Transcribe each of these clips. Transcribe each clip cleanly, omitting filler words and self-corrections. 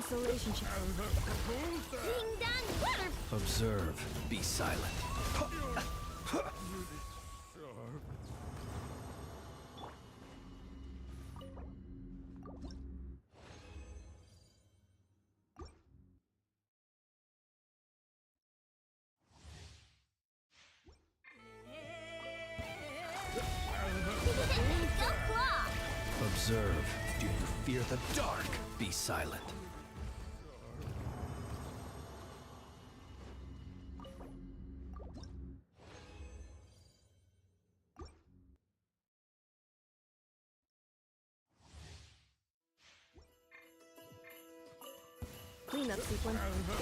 this relationship. Observe. Be silent. Observe. Do you fear the dark? Be silent. Cleanup sequence. Look,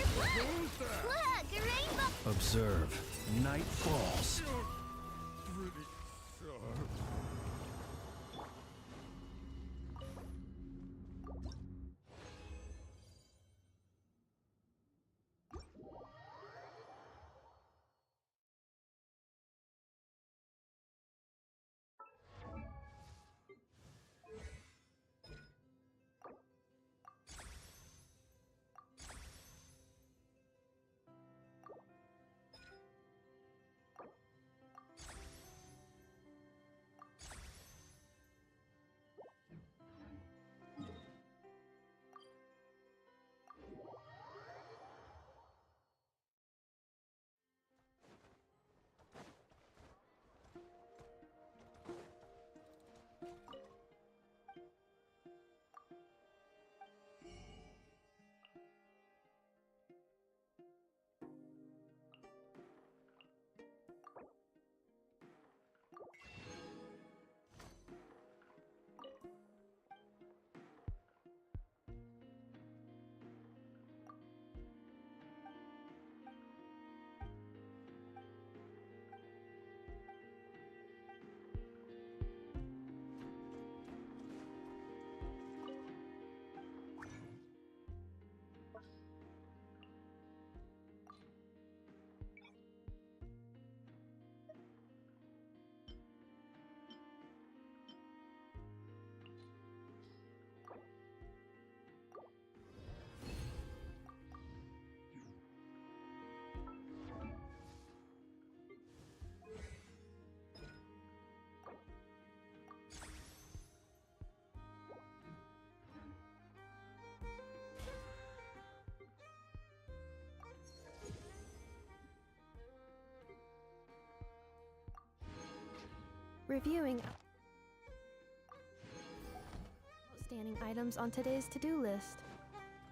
a rainbow! Observe. Night falls. Reviewing outstanding items on today's to-do list.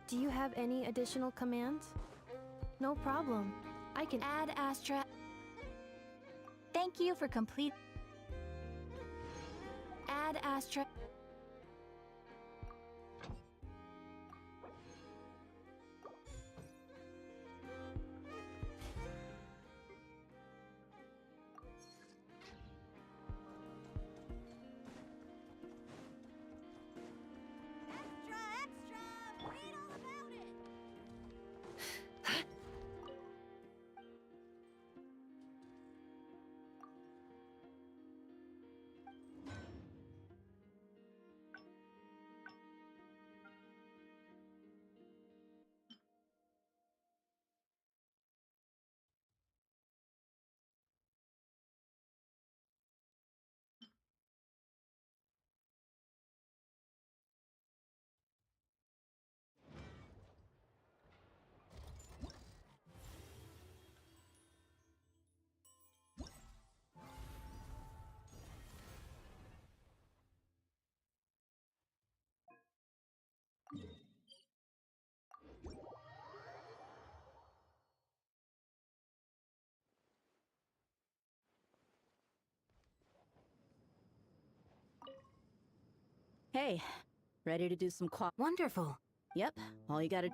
Do you have any additional commands? No problem. I can Add Astra. Thank you for complete. Add Astra. Hey, ready to do some Wonderful. Yep, all you gotta...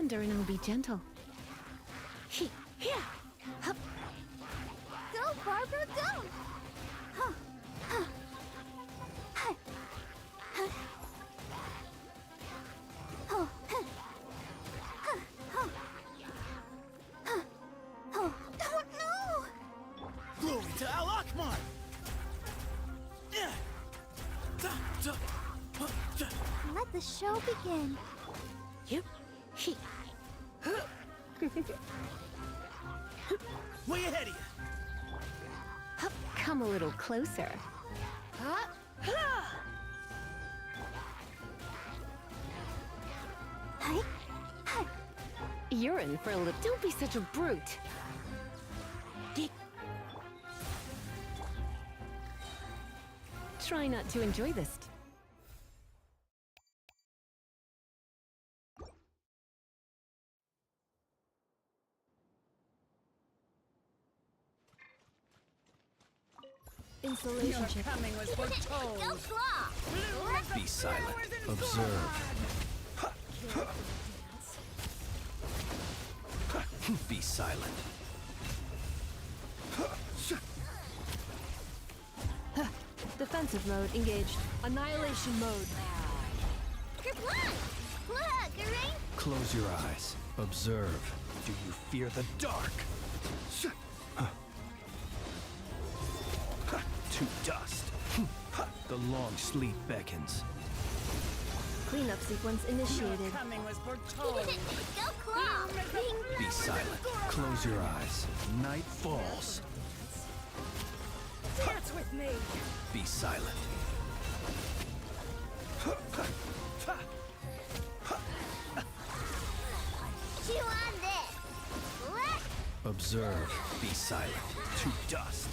surrender and I'll be gentle. Go, Barbara, go! Oh no! Glory to Al Akbar! Let the show begin. Way ahead of you! Come a little closer. You're in for a little. Don't be such a brute. Try not to enjoy this. Insulation chip. Coming was foretold. Go, Claw! Be silent. Observe. Be silent. Defensive mode engaged. Annihilation mode. Kerplunk! Look, a rain. Close your eyes. Observe. Do you fear the dark? To dust. The long sleep beckons. Cleanup sequence initiated. Coming was foretold. Go, Claw! Be silent. Close your eyes. Night falls. Dance with me. Be silent. Chew on this. What? Observe. Be silent. To dust.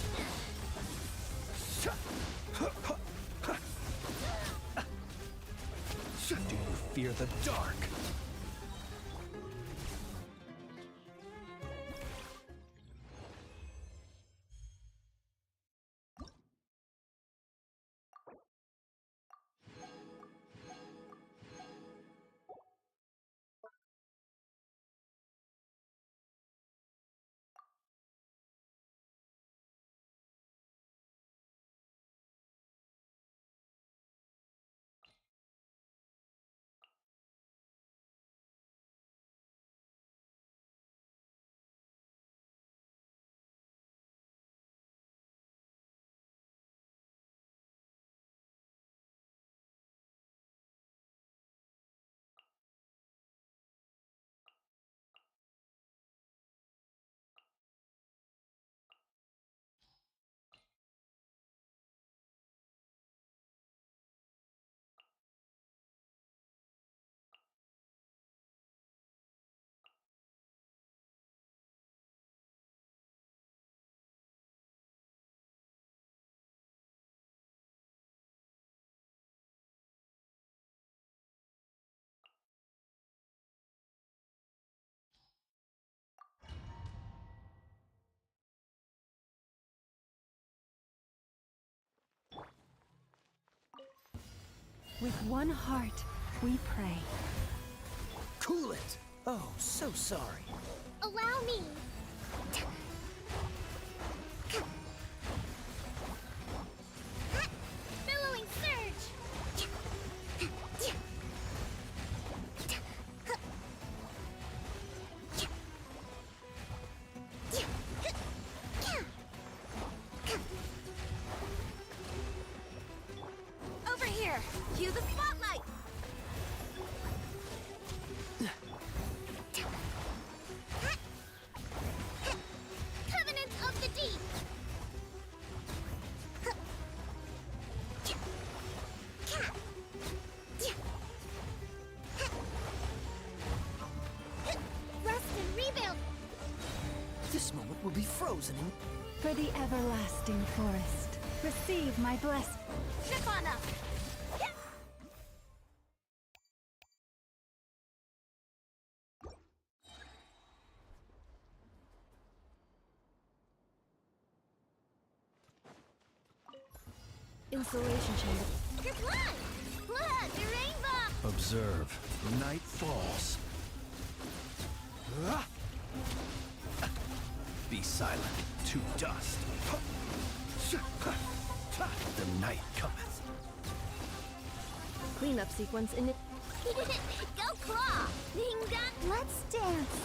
Do you fear the dark? With one heart, we pray. Cool it. Oh, so sorry. Allow me. Billowing surge. Over here. Cue the spotlight. Covenant of the Deep. Rest and rebuild. This moment will be frozen in... For the everlasting forest, receive my blessing. Ship on up. Insulation chamber. Kerplunk! Look, a rainbow. Observe. Night falls. Be silent to dust. The night cometh. Cleanup sequence in it. Go claw! Ding dong! Let's dance!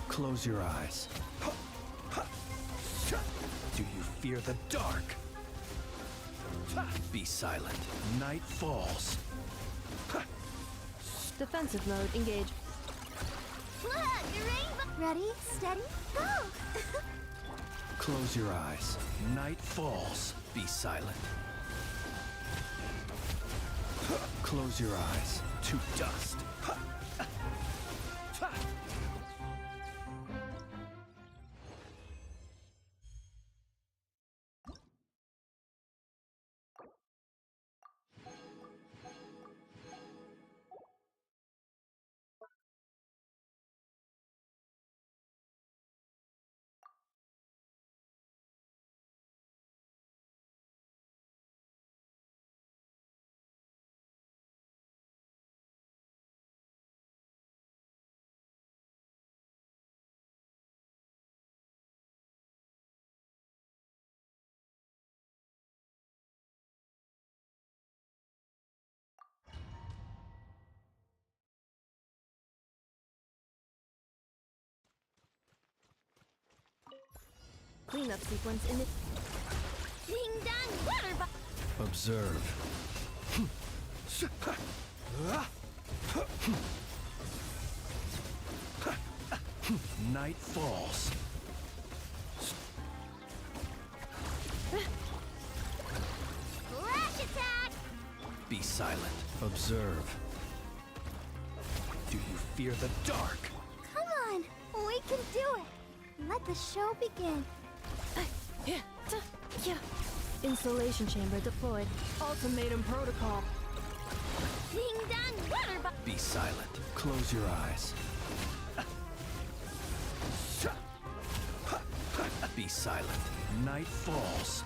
Close your eyes. Do you fear the dark? Be silent. Night falls. Defensive mode engage. Look! Your rainbow! Ready, steady, go! Close your eyes. Night falls. Be silent. Close your eyes to dust. Cleanup sequence in it. Ding dong! Water bottle! Observe. Night falls. Flash attack! Be silent. Observe. Do you fear the dark? Come on! We can do it! Let the show begin. Yeah. Installation chamber deployed. Ultimatum protocol. Ding dong! Water bottle! Be silent. Close your eyes. Be silent. Night falls.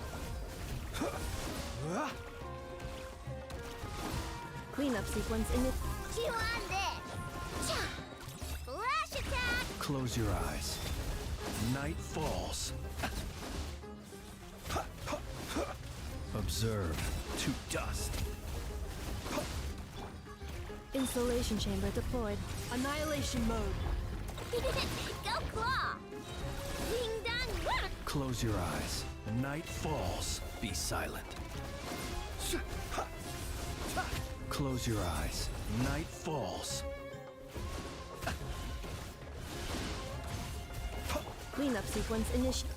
Cleanup sequence in it. Chew on this! Cha! Flash attack! Close your eyes. Night falls. Observe to dust. Installation chamber deployed. Annihilation mode. Go claw! Ding dong! Water! Close your eyes. Night falls. Be silent. Close your eyes. Night falls. Cleanup sequence initiated.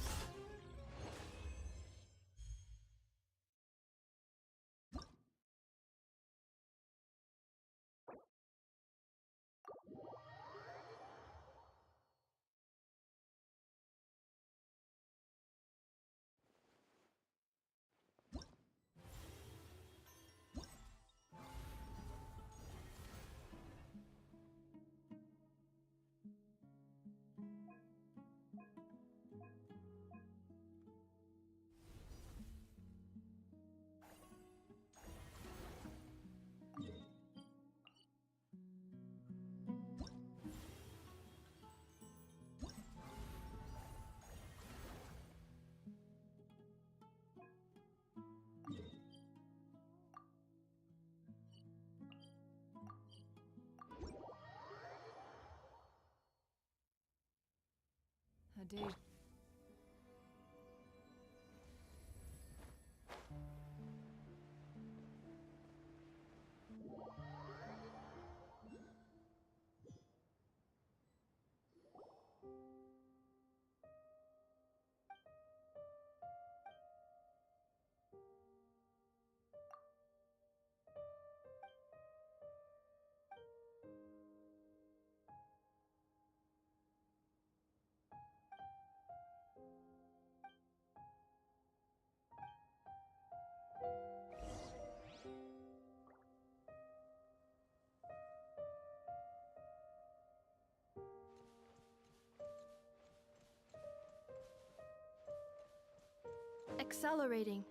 A day. Accelerating.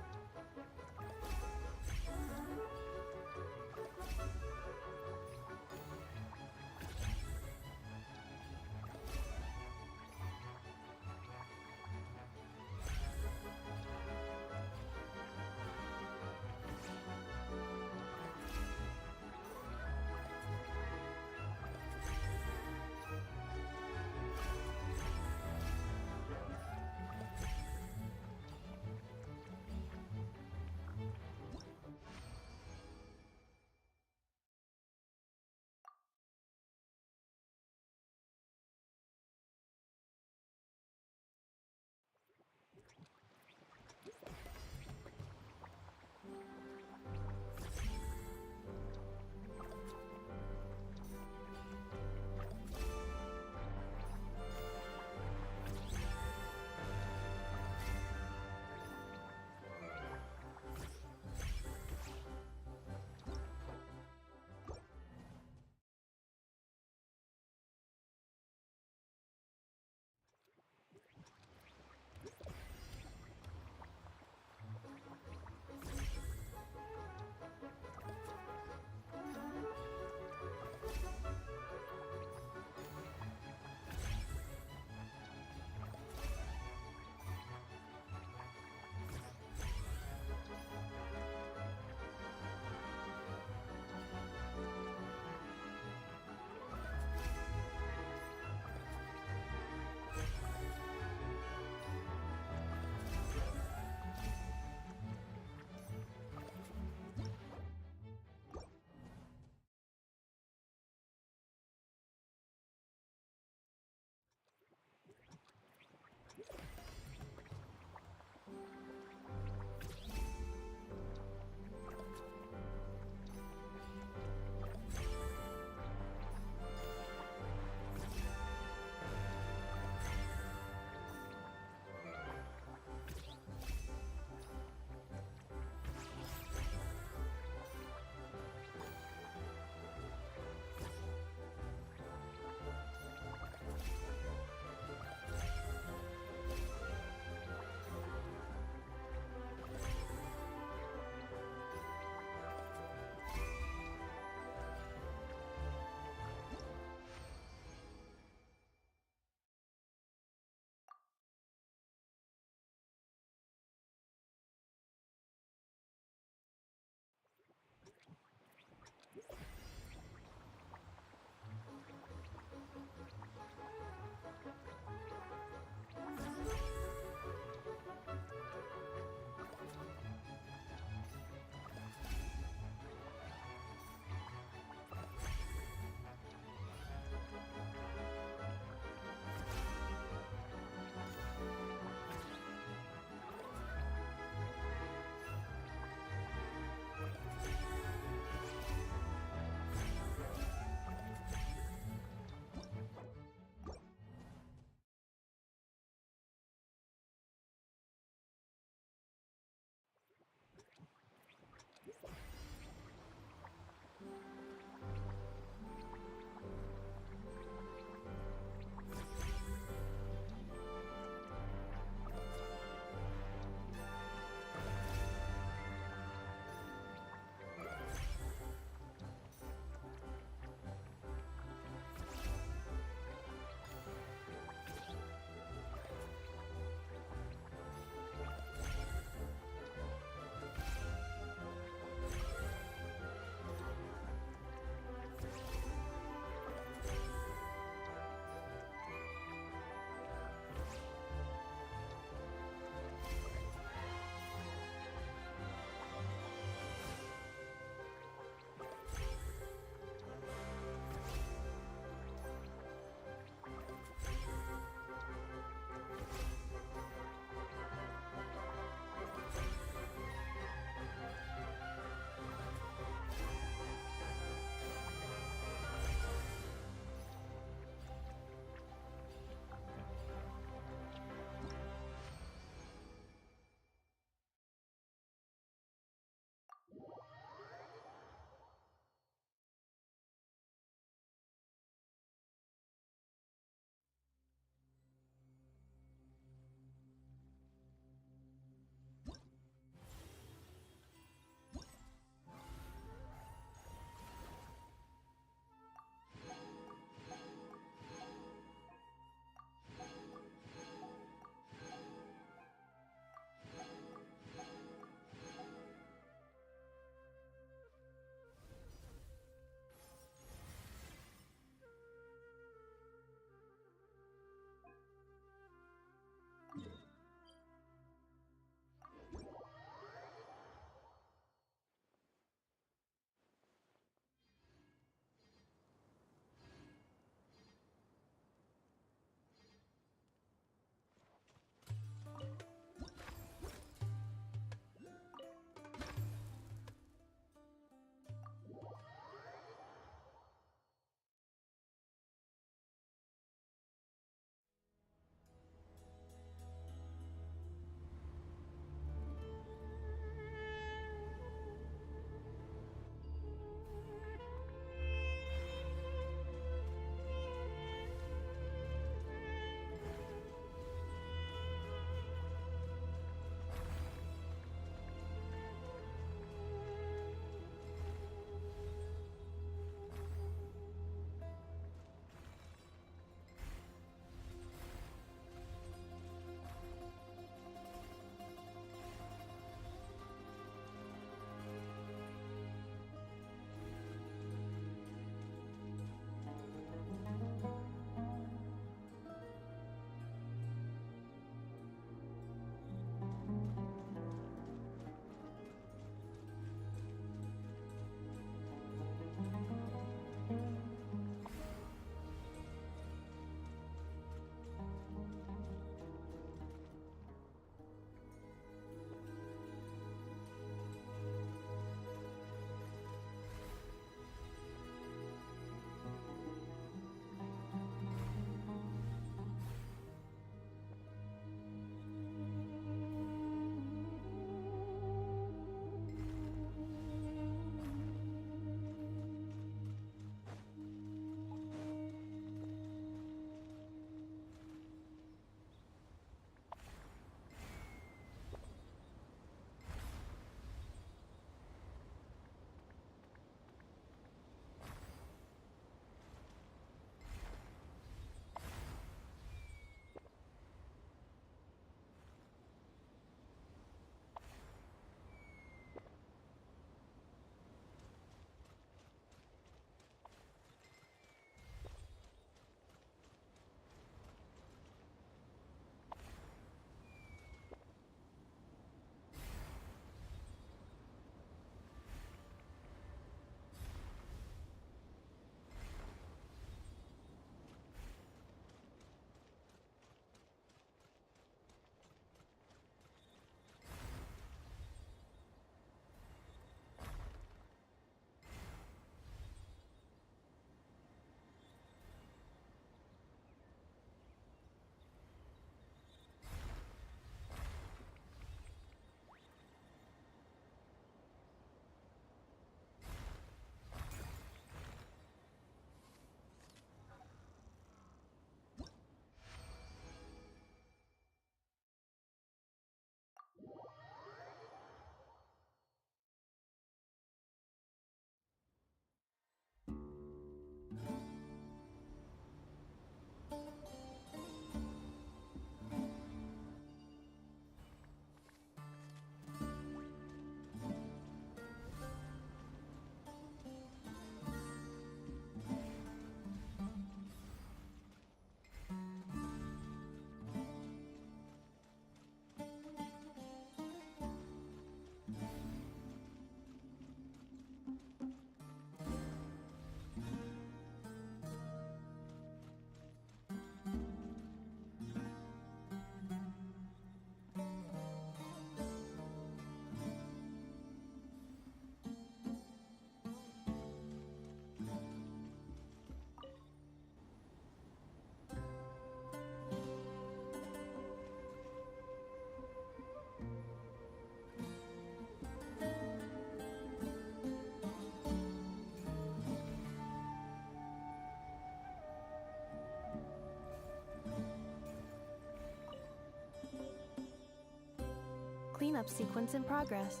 cleanup sequence in progress.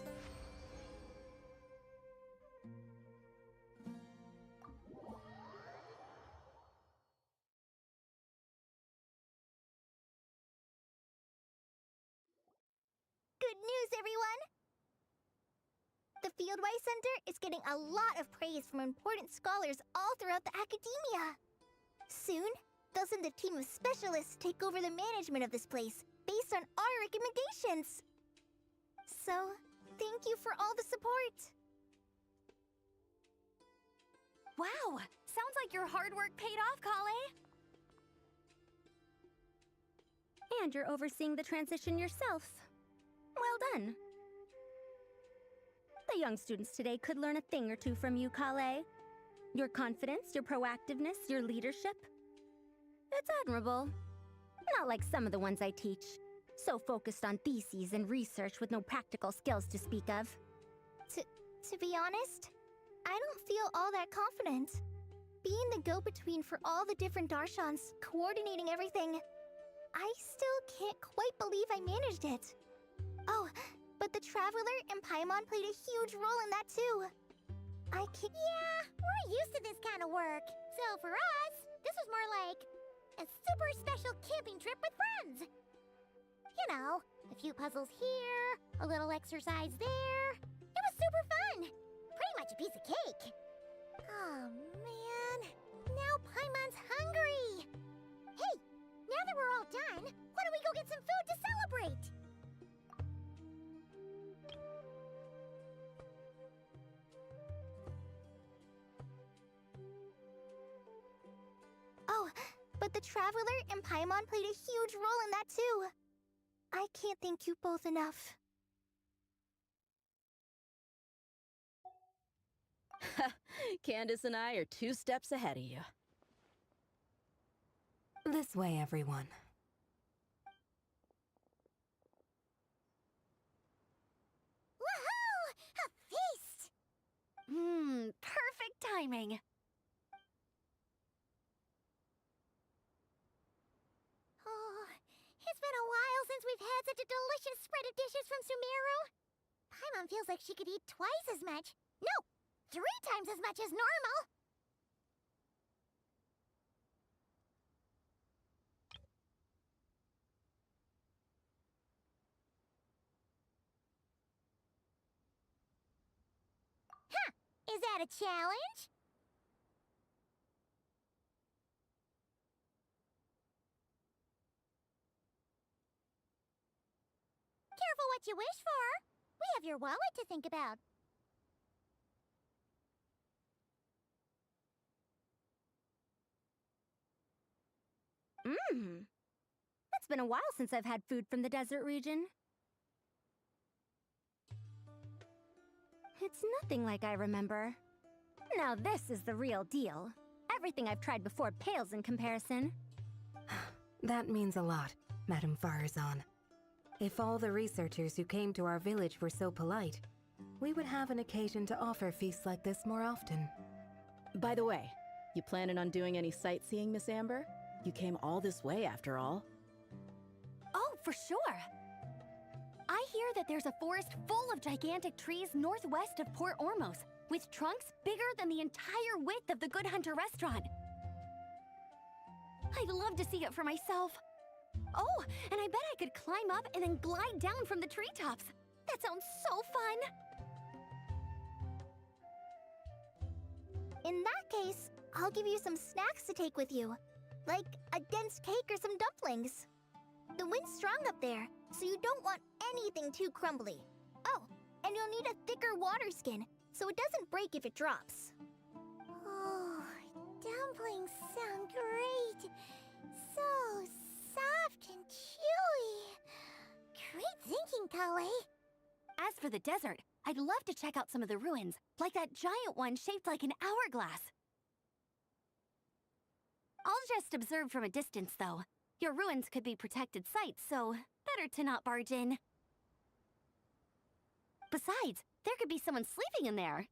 Good news, everyone! The Fieldwise Center is getting a lot of praise from important scholars all throughout the academia. Soon, they'll send a team of specialists to take over the management of this place based on our recommendations. So, thank you for all the support. Wow! Sounds like your hard work paid off, Kale! And you're overseeing the transition yourself. Well done. The young students today could learn a thing or two from you, Kale. Your confidence, your proactiveness, your leadership. It's admirable. Not like some of the ones I teach. So focused on theses and research with no practical skills to speak of. To be honest, I don't feel all that confident. Being the go-between for all the different Darshans, coordinating everything, I still can't quite believe I managed it. Oh, but the Traveler and Paimon played a huge role in that too. Yeah, we're used to this kind of work. So for us, this was more like a super special camping trip with friends. You know, a few puzzles here, a little exercise there. It was super fun. Pretty much a piece of cake. Oh man, now Paimon's hungry. Hey, now that we're all done, why don't we go get some food to celebrate? Oh, but the Traveler and Paimon played a huge role in that too. I can't thank you both enough. Candace and I are 2 steps ahead of you. This way, everyone. Woohoo! A feast! Perfect timing. Oh, it's been a while since we've had such a delicious spread of dishes from Sumeru. Paimon feels like she could eat twice as much. No, 3 times as much as normal. Huh, is that a challenge? Careful what you wish for. We have your wallet to think about. It's been a while since I've had food from the desert region. It's nothing like I remember. Now this is the real deal. Everything I've tried before pales in comparison. That means a lot, Madame Farazan. If all the researchers who came to our village were so polite, we would have an occasion to offer feasts like this more often. By the way, you planning on doing any sightseeing, Miss Amber? You came all this way after all. Oh, for sure. I hear that there's a forest full of gigantic trees northwest of Port Ormos, with trunks bigger than the entire width of the Good Hunter restaurant. I'd love to see it for myself. Oh, and I bet I could climb up and then glide down from the treetops. That sounds so fun! In that case, I'll give you some snacks to take with you. Like a dense cake or some dumplings. The wind's strong up there, so you don't want anything too crumbly. Oh, and you'll need a thicker water skin, so it doesn't break if it drops. Oh, dumplings sound great. So soft and chewy. Great thinking, Kale. As for the desert, I'd love to check out some of the ruins, like that giant one shaped like an hourglass. I'll just observe from a distance, though. Your ruins could be protected sites, so better to not barge in. Besides, there could be someone sleeping in there.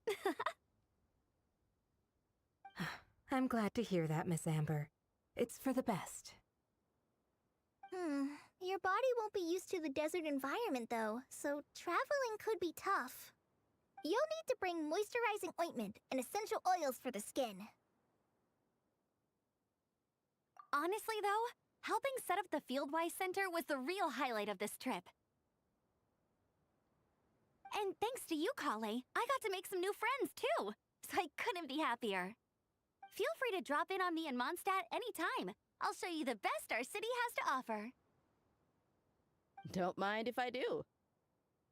I'm glad to hear that, Miss Amber. It's for the best. Your body won't be used to the desert environment, though, so traveling could be tough. You'll need to bring moisturizing ointment and essential oils for the skin. Honestly, though, helping set up the Fieldwise Center was the real highlight of this trip. And thanks to you, Kale, I got to make some new friends, too. So I couldn't be happier. Feel free to drop in on me in Mondstadt anytime. I'll show you the best our city has to offer. Don't mind if I do.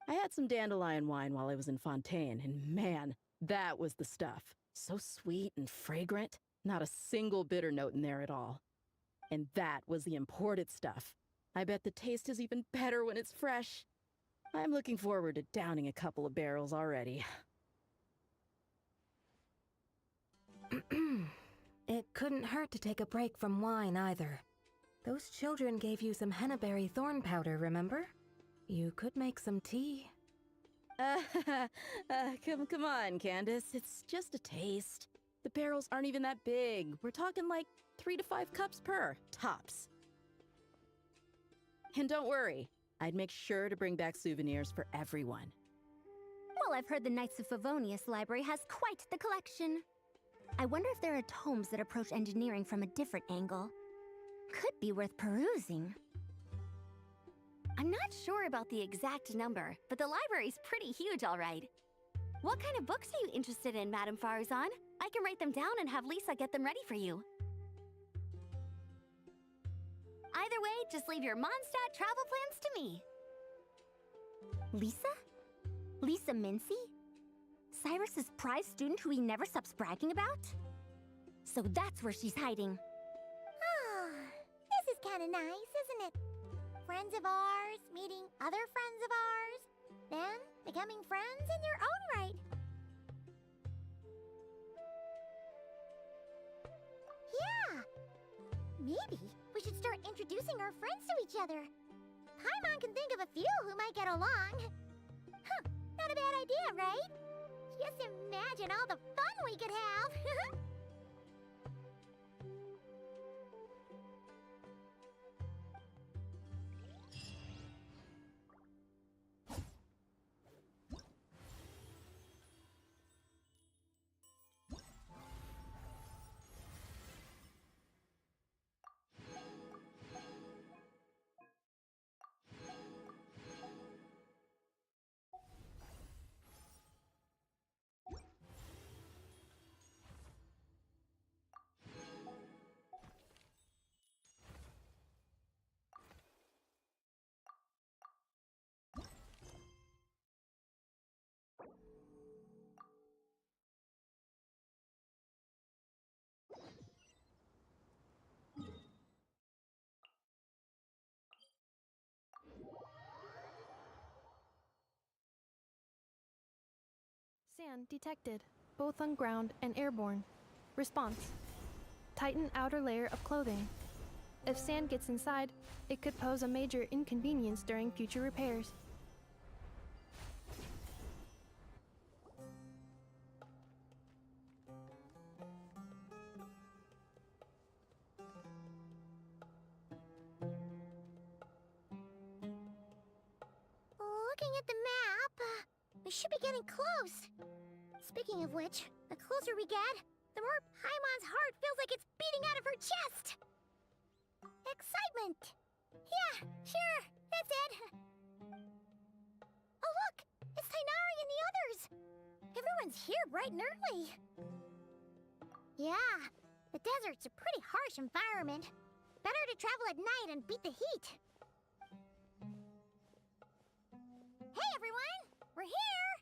I had some dandelion wine while I was in Fontaine, and man, that was the stuff. So sweet and fragrant, not a single bitter note in there at all. And that was the imported stuff. I bet the taste is even better when it's fresh. I'm looking forward to downing a couple of barrels already. It couldn't hurt to take a break from wine either. Those children gave you some hennaberry thorn powder, remember? You could make some tea. Come on, Candace. It's just a taste. The barrels aren't even that big. We're talking like 3 to 5 cups per, tops. And don't worry, I'd make sure to bring back souvenirs for everyone. Well, I've heard the Knights of Favonius Library has quite the collection. I wonder if there are tomes that approach engineering from a different angle. Could be worth perusing. I'm not sure about the exact number, but the library's pretty huge, all right. What kind of books are you interested in, Madame Farazan? I can write them down and have Lisa get them ready for you. Either way, just leave your Mondstadt travel plans to me. Lisa? Lisa Mincy? Cyrus's prize student who he never stops bragging about? So that's where she's hiding. Ah, this is kinda nice, isn't it? Friends of ours meeting other friends of ours, then becoming friends in their own right. Yeah, maybe we should start introducing our friends to each other. Paimon can think of a few who might get along. Huh, not a bad idea, right? Just imagine all the fun we could have. Sand detected, both on ground and airborne. Response: tighten outer layer of clothing. If sand gets inside, it could pose a major inconvenience during future repairs. Looking at the map, we should be getting close. Speaking of which, the closer we get, the more Paimon's heart feels like it's beating out of her chest. Excitement! Yeah, sure, that's it. Oh look, it's Tainari and the others. Everyone's here bright and early. Yeah, the desert's a pretty harsh environment. Better to travel at night and beat the heat. Hey everyone, we're here!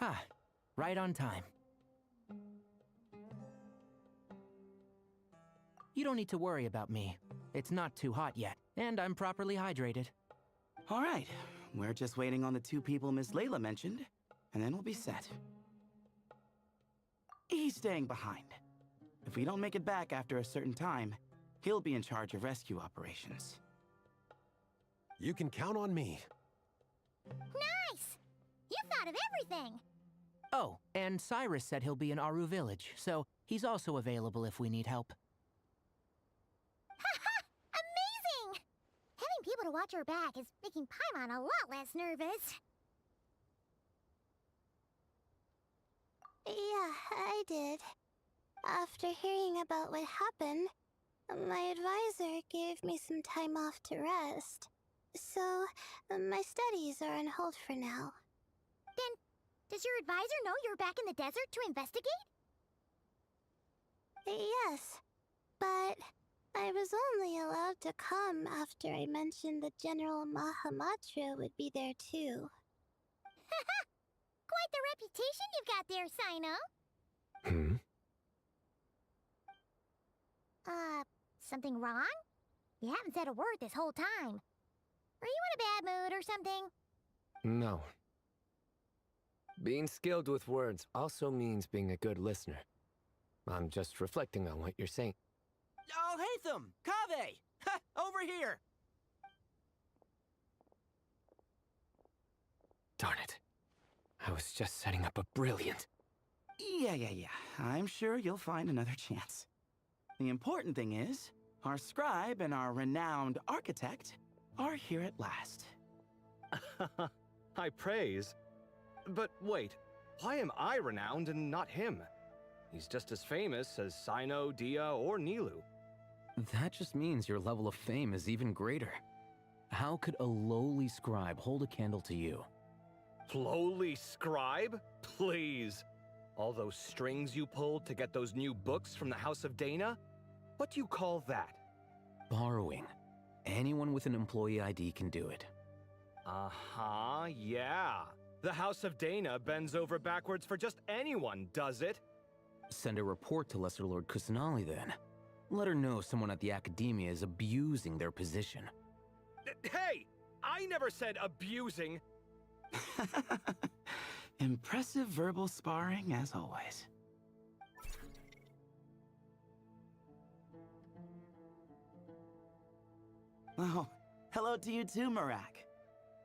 Ah, right on time. You don't need to worry about me. It's not too hot yet, and I'm properly hydrated. All right, we're just waiting on the 2 people Miss Layla mentioned, and then we'll be set. He's staying behind. If we don't make it back after a certain time, he'll be in charge of rescue operations. You can count on me. Nice! You thought of everything! Oh, and Cyrus said he'll be in Aru Village, so he's also available if we need help. Haha! Amazing! Having able to watch her back is making Paimon a lot less nervous. Yeah, I did. After hearing about what happened, my advisor gave me some time off to rest. So, my studies are on hold for now. Then, does your advisor know you're back in the desert to investigate? Yes, but I was only allowed to come after I mentioned that General Mahamatra would be there too. Quite the reputation you've got there, Sino. Something wrong? You haven't said a word this whole time. Are you in a bad mood or something? No. Being skilled with words also means being a good listener. I'm just reflecting on what you're saying. Oh, Hatham! Kaveh! Ha! Over here! Darn it. I was just setting up a brilliant... Yeah. I'm sure you'll find another chance. The important thing is, our scribe and our renowned architect are here at last. High praise. But wait, why am I renowned and not him? He's just as famous as Sino, Dia, or Nilu. That just means your level of fame is even greater. How could a lowly scribe hold a candle to you? Lowly scribe? Please. All those strings you pulled to get those new books from the House of Dana? What do you call that? Borrowing. Anyone with an employee ID can do it. Uh-huh, yeah. The House of Dana bends over backwards for just anyone, does it? Send a report to Lesser Lord Kusanali then. Let her know someone at the Academia is abusing their position. Hey! I never said abusing! Impressive verbal sparring, as always. Oh, hello to you too, Marak.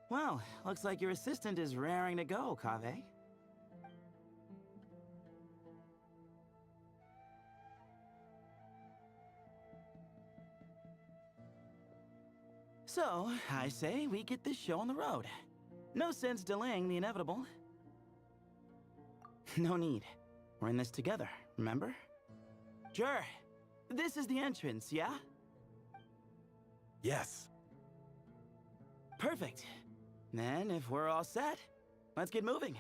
Well, looks like your assistant is raring to go, Kaveh. So, I say we get this show on the road. No sense delaying the inevitable. No need. We're in this together, remember? Sure. This is the entrance, yeah? Yes. Perfect. Then, if we're all set, let's get moving.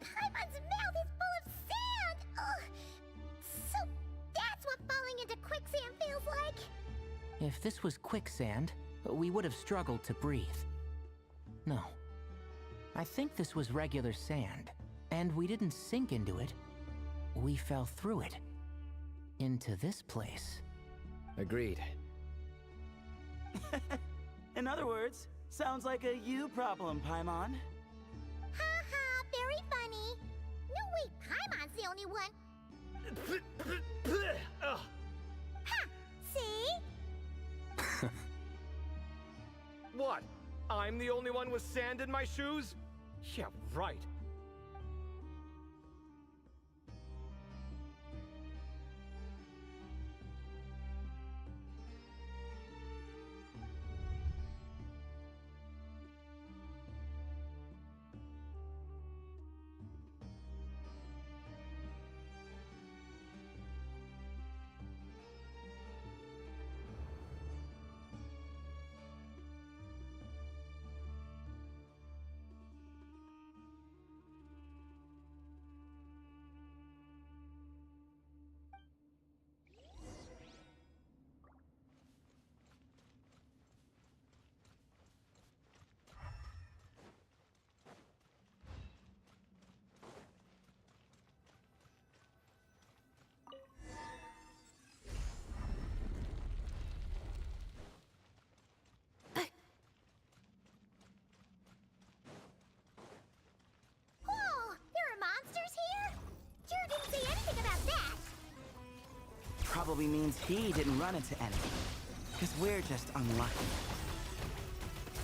Paimon's mouth is full of sand! Ugh. So that's what falling into quicksand feels like? If this was quicksand, we would have struggled to breathe. No. I think this was regular sand, and we didn't sink into it. We fell through it. Into this place. Agreed. In other words, sounds like a you problem, Paimon. Ha, very funny. No way, Paimon's the only one. Ugh. Ha! See? What? I'm the only one with sand in my shoes? Yeah, right. probably means he didn't run into any. Because we're just unlucky.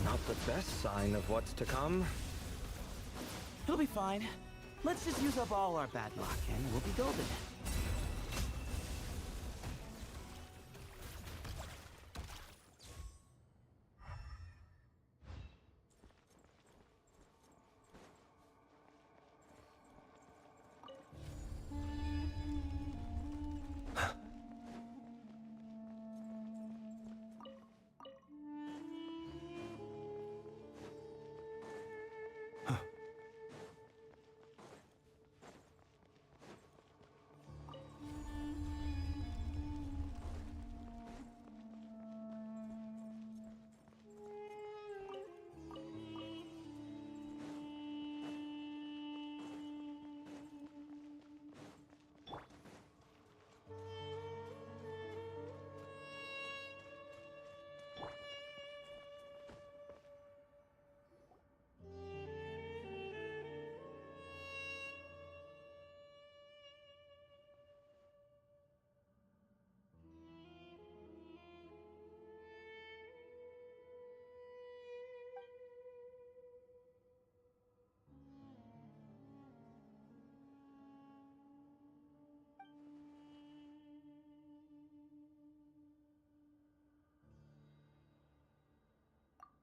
Not the best sign of what's to come. He'll be fine. Let's just use up all our bad luck, and we'll be golden.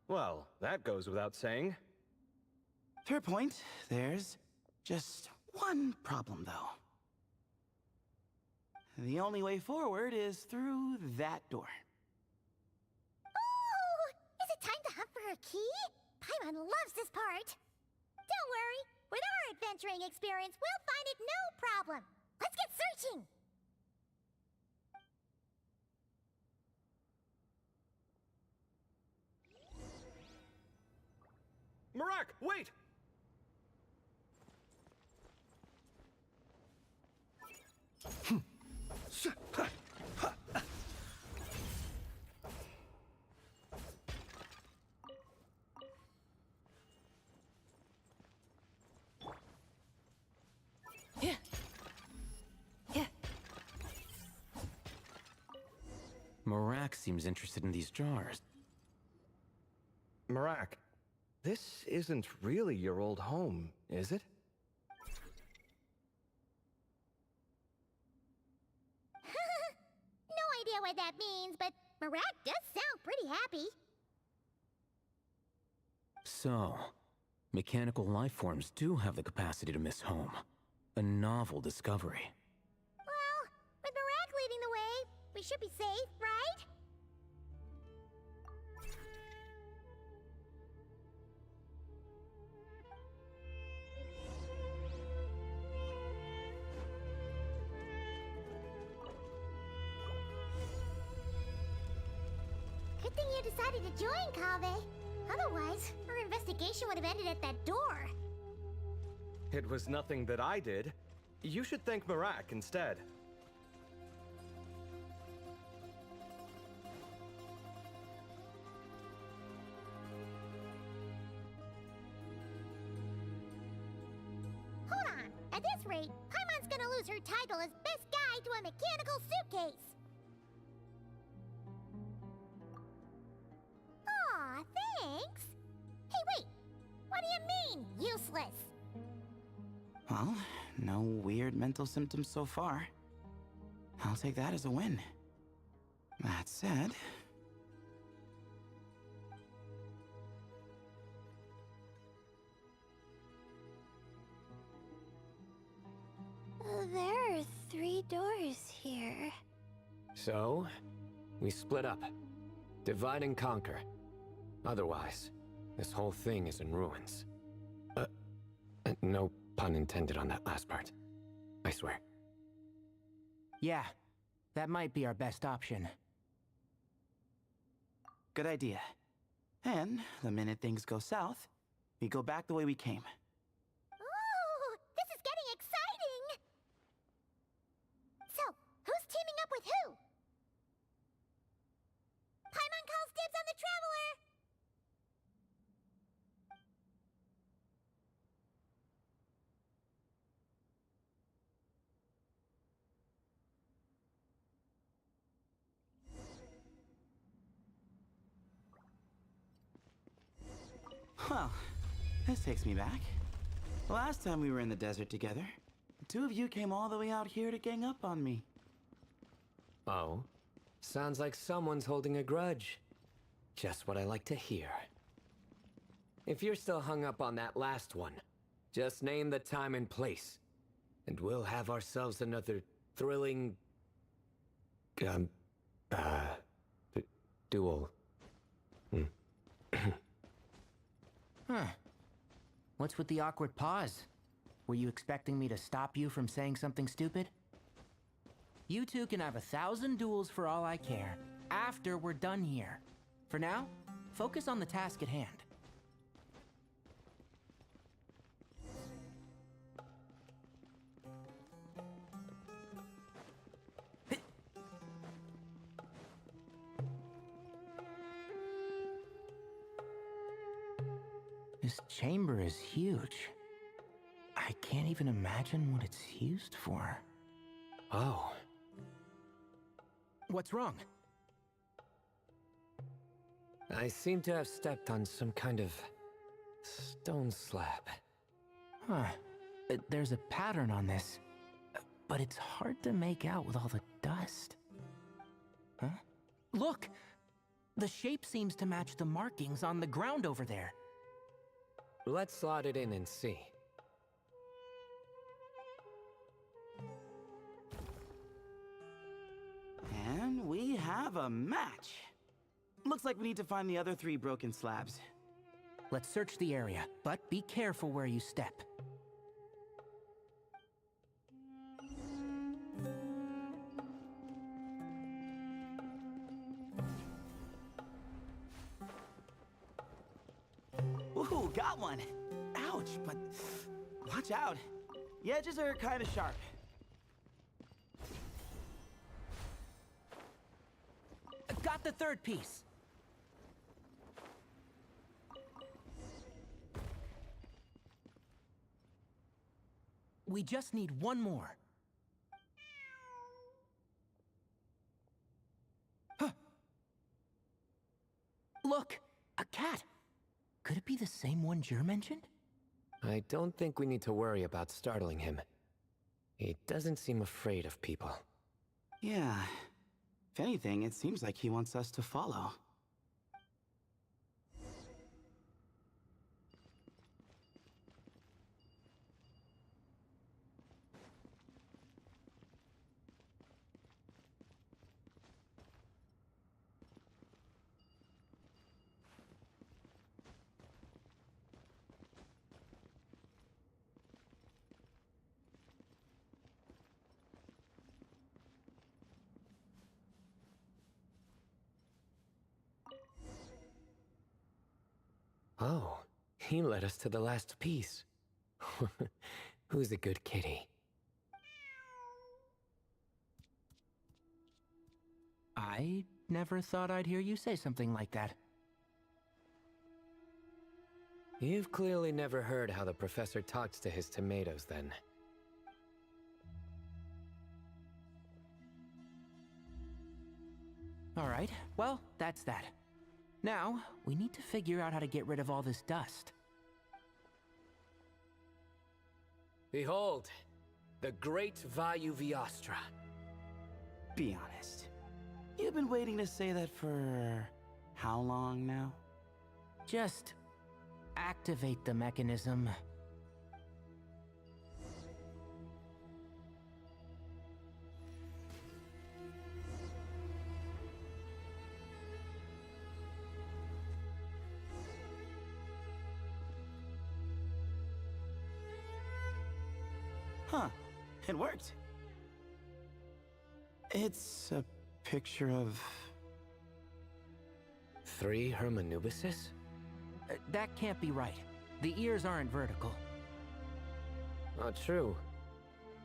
Well, that goes without saying. Fair point. There's just one problem, though. The only way forward is through that door. Oh! Is it time to hunt for a key? Paimon loves this part. Don't worry. With our adventuring experience, we'll find it no problem. Let's get searching! Marak, wait! Marak seems interested in these jars. Marak, this isn't really your old home, is it? No idea what that means, but Marak does sound pretty happy. So, mechanical life forms do have the capacity to miss home. A novel discovery. Well, with Marak leading the way, we should be safe, right? Good thing you decided to join, Kaveh. Otherwise, our investigation would have ended at that door. It was nothing that I did. You should thank Marak instead. Hold on. At this rate, Paimon's gonna lose her title as best guide to a mechanical suitcase. Aw, thanks. Hey, wait. What do you mean, useless? Well, no weird mental symptoms so far. I'll take that as a win. That said... There are 3 doors here. So, we split up. Divide and conquer. Otherwise, this whole thing is in ruins. No pun intended on that last part. I swear. Yeah, that might be our best option. Good idea. And the minute things go south, we go back the way we came. Oh, this is getting exciting! So, who's teaming up with who? Paimon calls dibs on the Traveler! Well, this takes me back. The last time we were in the desert together, the two of you came all the way out here to gang up on me. Oh? Sounds like someone's holding a grudge. Just what I like to hear. If you're still hung up on that last one, just name the time and place, and we'll have ourselves another thrilling... duel. Huh. What's with the awkward pause? Were you expecting me to stop you from saying something stupid? You two can have 1,000 duels for all I care, after we're done here. For now, focus on the task at hand. This chamber is huge. I can't even imagine what it's used for. Oh. What's wrong? I seem to have stepped on some kind of stone slab. Huh. There's a pattern on this, but it's hard to make out with all the dust. Huh? Look! The shape seems to match the markings on the ground over there. Let's slot it in and see. And we have a match. Looks like we need to find the other 3 broken slabs. Let's search the area, but be careful where you step. Ooh, got one! Ouch, but watch out. The edges are kind of sharp. Got the 3rd piece. We just need one more. Huh. Look, a cat. Could it be the same one Jer mentioned? I don't think we need to worry about startling him. He doesn't seem afraid of people. Yeah. If anything, it seems like he wants us to follow. Oh, he led us to the last piece. Who's a good kitty? I never thought I'd hear you say something like that. You've clearly never heard how the professor talks to his tomatoes, then. All right, well, that's that. Now, we need to figure out how to get rid of all this dust. Behold, the great Vayu Viastra. Be honest. You've been waiting to say that for how long now? Just activate the mechanism. Huh. It worked. It's a picture of... 3 Hermanubises? That can't be right. The ears aren't vertical. Oh, true.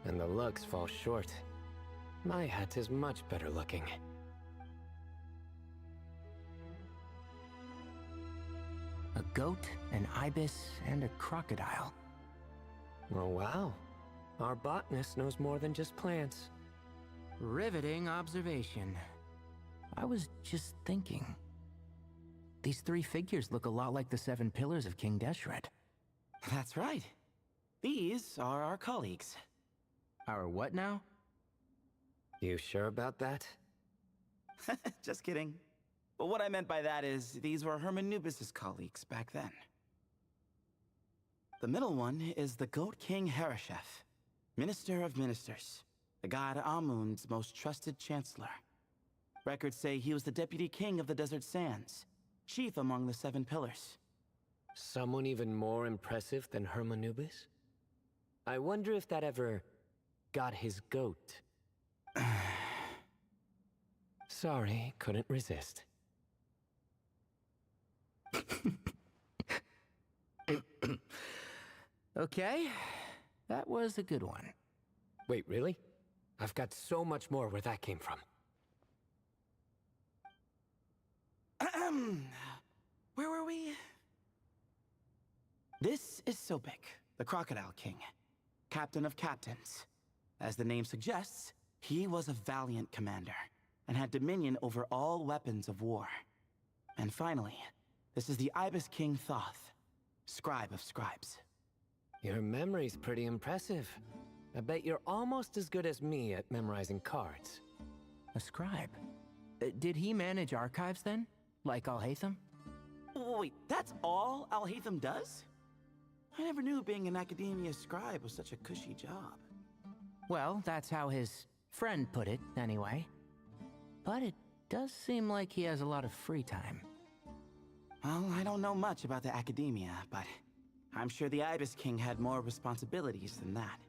And the looks fall short. My hat is much better looking. A goat, an ibis, and a crocodile. Oh, wow. Our botanist knows more than just plants. Riveting observation. I was just thinking. These three figures look a lot like the 7 pillars of King Deshret. That's right. These are our colleagues. Our what now? You sure about that? Just kidding. But what I meant by that is, these were Hermanubis' colleagues back then. The middle one is the Goat King Hereshef, Minister of Ministers, the god Amun's most trusted chancellor. Records say he was the deputy king of the Desert Sands, chief among the 7 pillars. Someone even more impressive than Hermanubis? I wonder if that ever got his goat. Sorry, couldn't resist. Okay, that was a good one. Wait, really? I've got so much more where that came from. Where were we? This is Sobek, the Crocodile King, captain of captains. As the name suggests, he was a valiant commander and had dominion over all weapons of war. And finally, this is the Ibis King Thoth, scribe of scribes. Your memory's pretty impressive. I bet you're almost as good as me at memorizing cards. A scribe? Did he manage archives then? Like Alhaitham? Wait, that's all Alhaitham does? I never knew being an academia scribe was such a cushy job. Well, that's how his friend put it, anyway. But it does seem like he has a lot of free time. Well, I don't know much about the academia, but I'm sure the Ibis King had more responsibilities than that.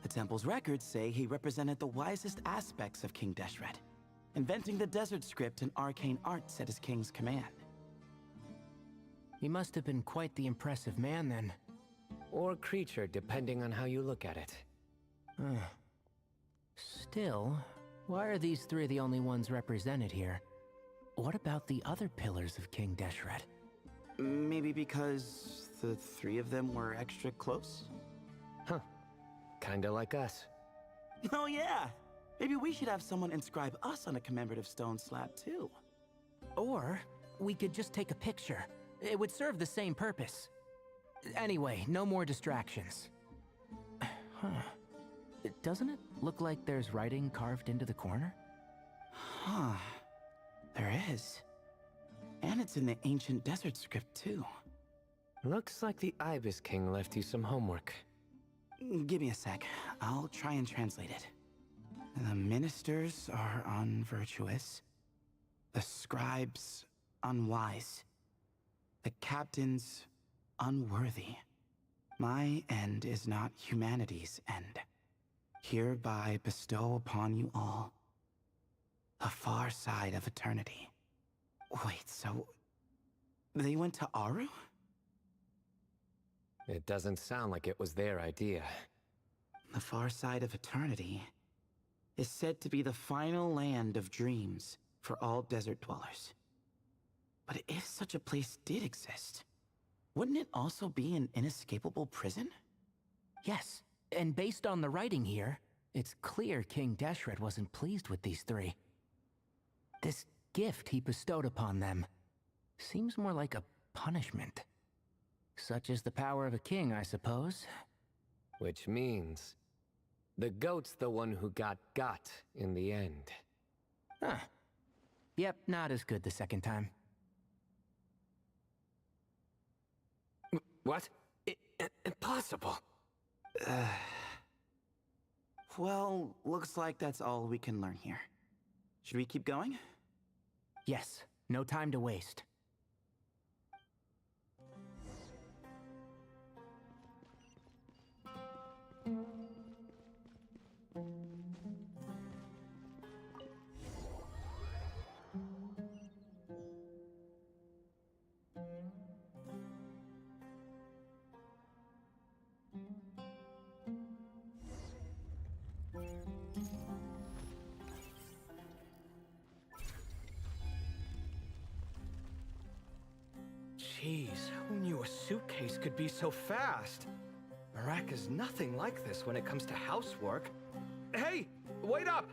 The temple's records say he represented the wisest aspects of King Deshret, inventing the desert script and arcane arts at his king's command. He must have been quite the impressive man then. Or creature, depending on how you look at it. Still, why are these three the only ones represented here? What about the other pillars of King Deshret? Maybe because the 3 of them were extra close? Huh. Kinda like us. Oh yeah! Maybe we should have someone inscribe us on a commemorative stone slab too. Or we could just take a picture. It would serve the same purpose. Anyway, no more distractions. Doesn't it look like there's writing carved into the corner? Huh. There is. And it's in the ancient desert script too. Looks like the Ibis King left you some homework. Give me a sec. I'll try and translate it. The ministers are unvirtuous. The scribes unwise. The captains unworthy. My end is not humanity's end. Hereby bestow upon you all a far side of eternity. Wait, so they went to Aru? It doesn't sound like it was their idea. The far side of eternity is said to be the final land of dreams for all desert dwellers. But if such a place did exist, wouldn't it also be an inescapable prison? Yes, and based on the writing here, it's clear King Deshret wasn't pleased with these three. This gift he bestowed upon them seems more like a punishment. Such is the power of a king, I suppose. Which means the goat's the one who got in the end. Huh. Yep, not as good the second time. What? Impossible. Well, looks like that's all we can learn here. Should we keep going? Yes, no time to waste. Jeez, who knew a suitcase could be so fast? Marak is nothing like this when it comes to housework. Hey, wait up!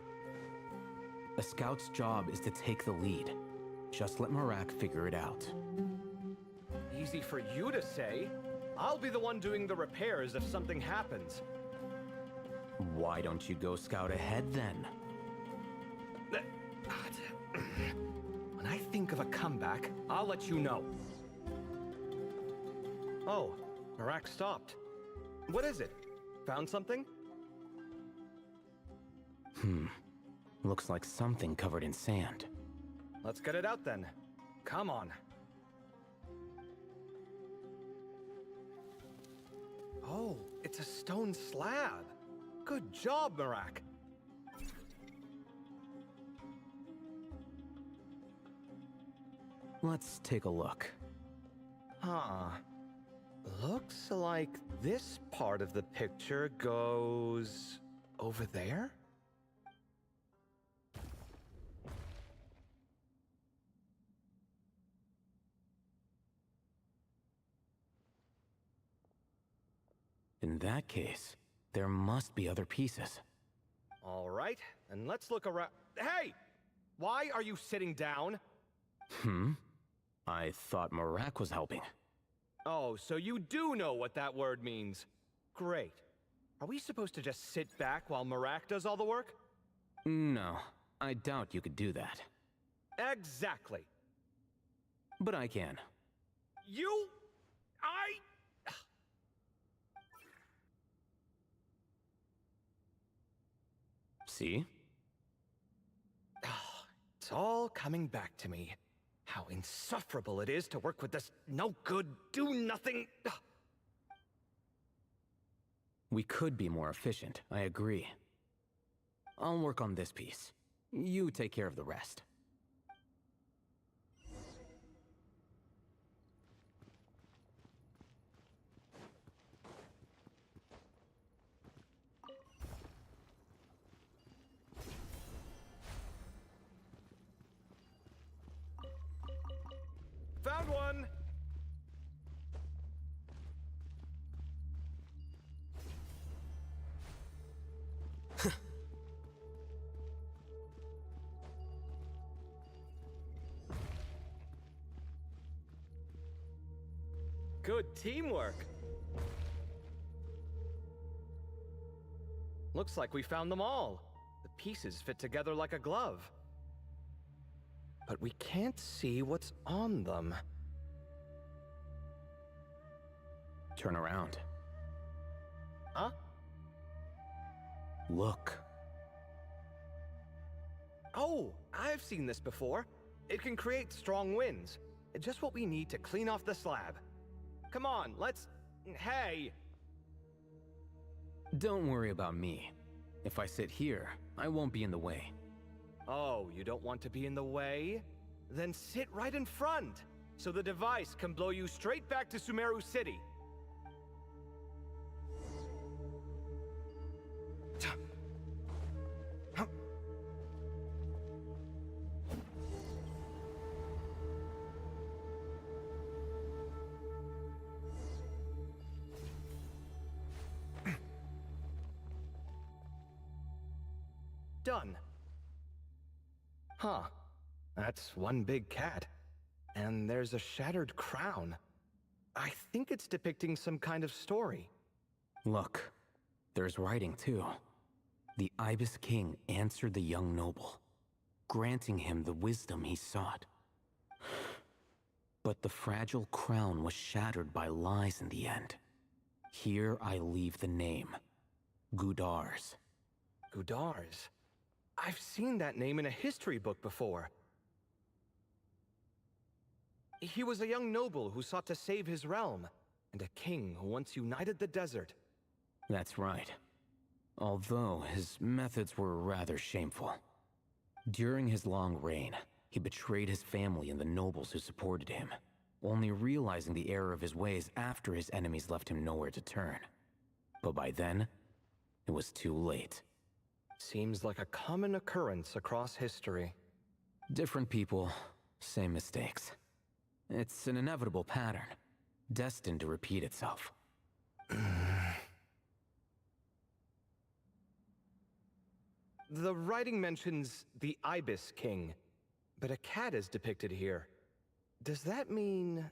A scout's job is to take the lead. Just let Marak figure it out. Easy for you to say. I'll be the one doing the repairs if something happens. Why don't you go scout ahead then? When I think of a comeback, I'll let you know. Oh, Marak stopped. What is it? Found something? Looks like something covered in sand. Let's get it out then. Come on. Oh, it's a stone slab. Good job, Marak. Let's take a look. Huh. Looks like this part of the picture goes over there? In that case, there must be other pieces. All right, and let's look around. Hey! Why are you sitting down? I thought Marak was helping. Oh, so you do know what that word means. Great. Are we supposed to just sit back while Marak does all the work? No, I doubt you could do that. Exactly. But I can. See? It's all coming back to me. How insufferable it is to work with this no-good, do-nothing... We could be more efficient, I agree. I'll work on this piece. You take care of the rest. Found one! Good teamwork. Looks like we found them all. The pieces fit together like a glove. But we can't see what's on them. Turn around. Huh? Look. Oh, I've seen this before. It can create strong winds. Just what we need to clean off the slab. Come on, let's... Hey! Don't worry about me. If I sit here, I won't be in the way. Oh, you don't want to be in the way? Then sit right in front, so the device can blow you straight back to Sumeru City. Done. Huh. That's one big cat. And there's a shattered crown. I think it's depicting some kind of story. Look, there's writing too. The Ibis King answered the young noble, granting him the wisdom he sought. But the fragile crown was shattered by lies in the end. Here I leave the name, Gudars. Gudars? I've seen that name in a history book before. He was a young noble who sought to save his realm, and a king who once united the desert. That's right. Although his methods were rather shameful. During his long reign, he betrayed his family and the nobles who supported him, only realizing the error of his ways after his enemies left him nowhere to turn. But by then, it was too late. Seems like a common occurrence across history. Different people, same mistakes. It's an inevitable pattern, destined to repeat itself. The writing mentions the Ibis King. But a cat is depicted here. Does that mean...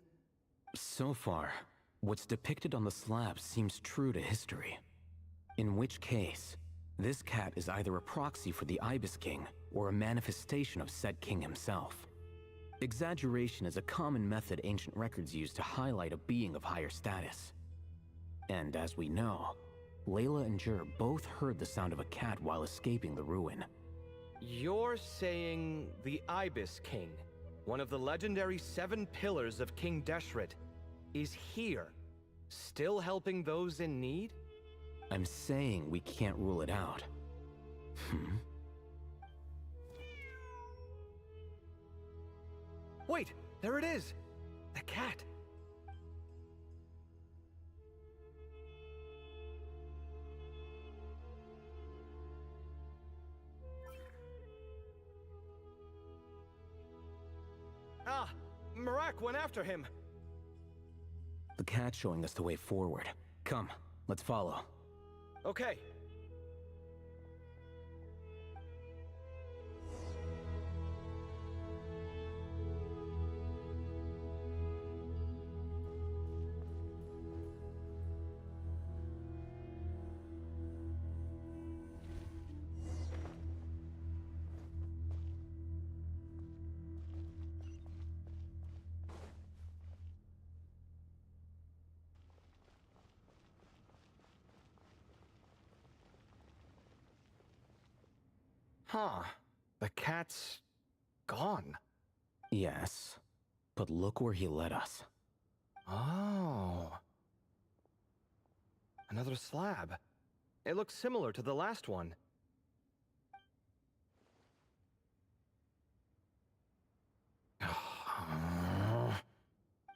So far, what's depicted on the slab seems true to history. In which case, this cat is either a proxy for the Ibis King or a manifestation of said king himself. Exaggeration is a common method ancient records use to highlight a being of higher status. And as we know, Layla and Jur both heard the sound of a cat while escaping the ruin. You're saying the Ibis King, one of the legendary 7 pillars of King Deshret, is here, still helping those in need? I'm saying we can't rule it out. Wait, there it is! The cat! Ah! Marak went after him! The cat's showing us the way forward. Come, let's follow. Okay. Huh. The cat's... gone. Yes, but look where he led us. Oh. Another slab. It looks similar to the last one.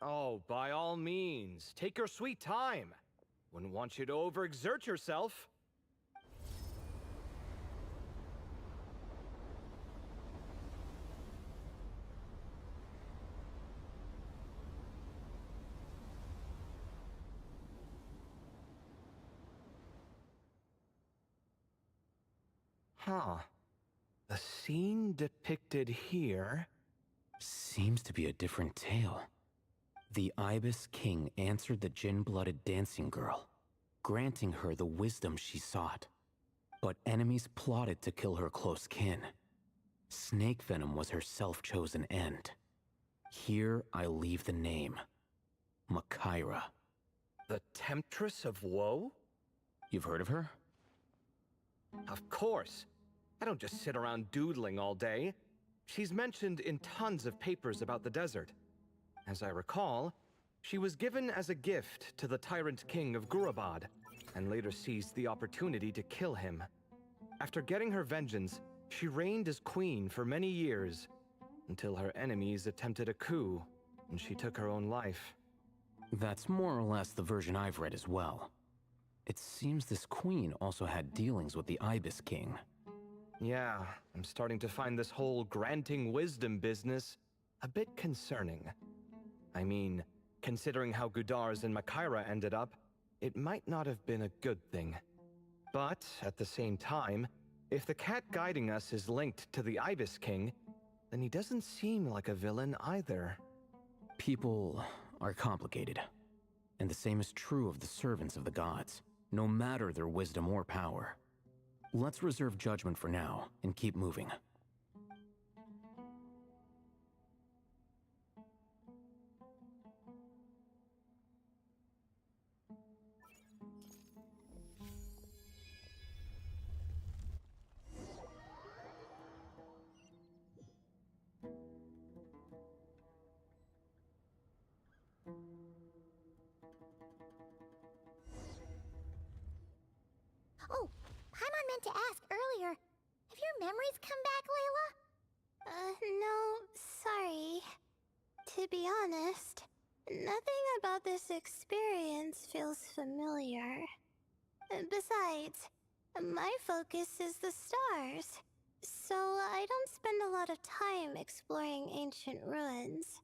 Oh, by all means, take your sweet time. Wouldn't want you to overexert yourself. Huh. The scene depicted here... Seems to be a different tale. The Ibis King answered the Jinn-blooded dancing girl, granting her the wisdom she sought. But enemies plotted to kill her close kin. Snake venom was her self-chosen end. Here I leave the name. Makaira. The Temptress of Woe? You've heard of her? Of course. I don't just sit around doodling all day. She's mentioned in tons of papers about the desert. As I recall, she was given as a gift to the Tyrant King of Gurabad, and later seized the opportunity to kill him. After getting her vengeance, she reigned as queen for many years, until her enemies attempted a coup, and she took her own life. That's more or less the version I've read as well. It seems this queen also had dealings with the Ibis King. Yeah, I'm starting to find this whole granting wisdom business a bit concerning. I mean, considering how Gudars and Makaira ended up, it might not have been a good thing. But, at the same time, if the cat guiding us is linked to the Ibis King, then he doesn't seem like a villain either. People are complicated. And the same is true of the servants of the gods, no matter their wisdom or power. Let's reserve judgment for now, and keep moving. Oh, Paimon meant to ask earlier. Have your memories come back, Layla? No, sorry. To be honest, nothing about this experience feels familiar. Besides, my focus is the stars, so I don't spend a lot of time exploring ancient ruins.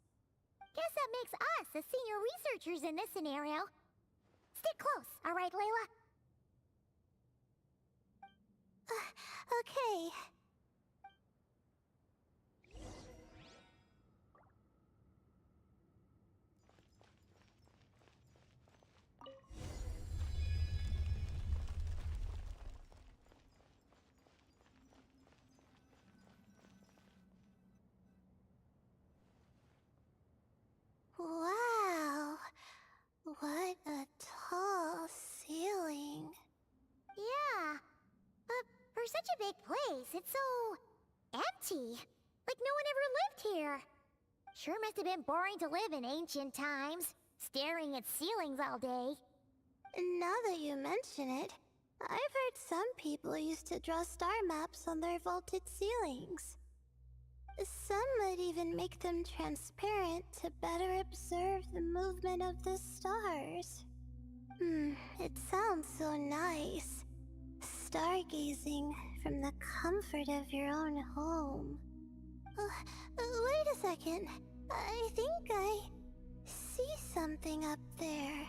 Guess that makes us the senior researchers in this scenario. Stick close, alright, Layla? Okay. What a tall ceiling. Yeah, but for such a big place, it's so empty. Like no one ever lived here. Sure must have been boring to live in ancient times, staring at ceilings all day. Now that you mention it, I've heard some people used to draw star maps on their vaulted ceilings. Some might even make them transparent to better observe the movement of the stars. It sounds so nice. Stargazing from the comfort of your own home. Wait a second. I think I see something up there.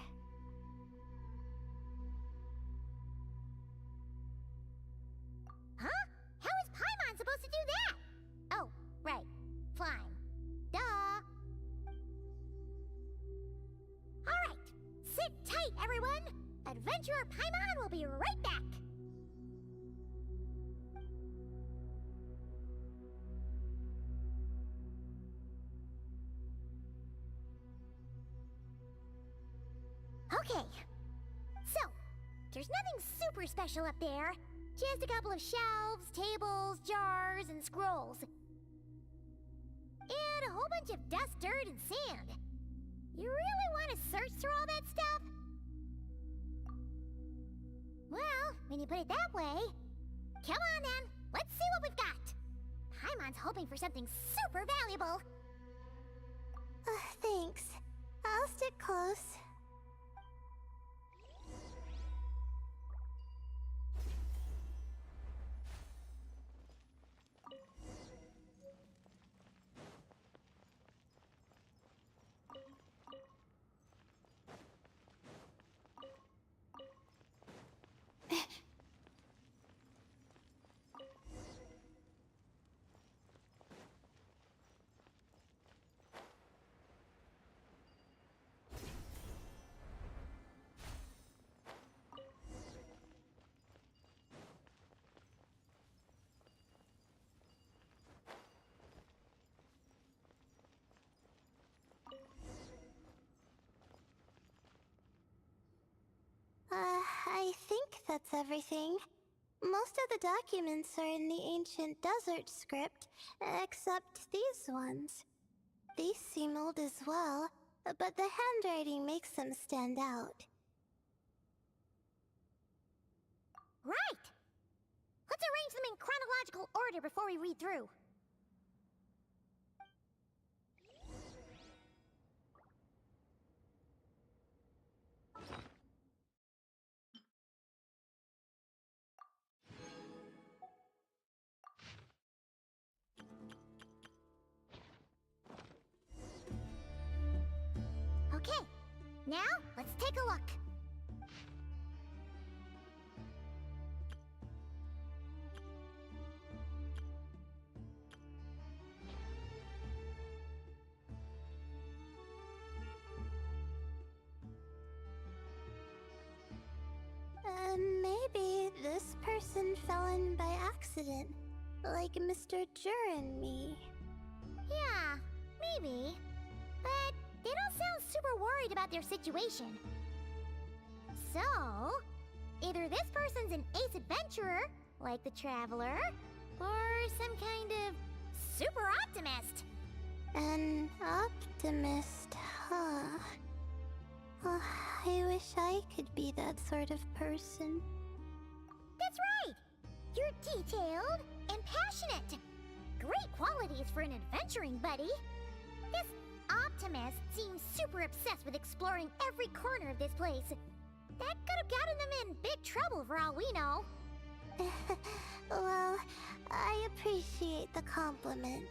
Huh? How is Paimon supposed to do that? Oh, right. Flying. Duh. Alright. Sit tight, everyone. Adventurer Paimon will be right back. Okay. So, there's nothing super special up there. Just a couple of shelves, tables, jars, and scrolls. And a whole bunch of dust, dirt, and sand. You really want to search through all that stuff? Well, when you put it that way... Come on then, let's see what we've got. Paimon's hoping for something super valuable. Thanks. I'll stick close. I think that's everything. Most of the documents are in the ancient desert script, except these ones. These seem old as well, but the handwriting makes them stand out. Right! Let's arrange them in chronological order before we read through. Okay, now let's take a look. Maybe this person fell in by accident, like Mr. Jur and me. Yeah, maybe. But they don't sound super worried about their situation. So, either this person's an ace adventurer, like the Traveler, or some kind of super optimist. An optimist, huh? Oh, I wish I could be that sort of person. That's right! You're detailed and passionate. Great qualities for an adventuring buddy. This optimist seems super obsessed with exploring every corner of this place. That could have gotten them in big trouble for all we know. Well, I appreciate the compliment.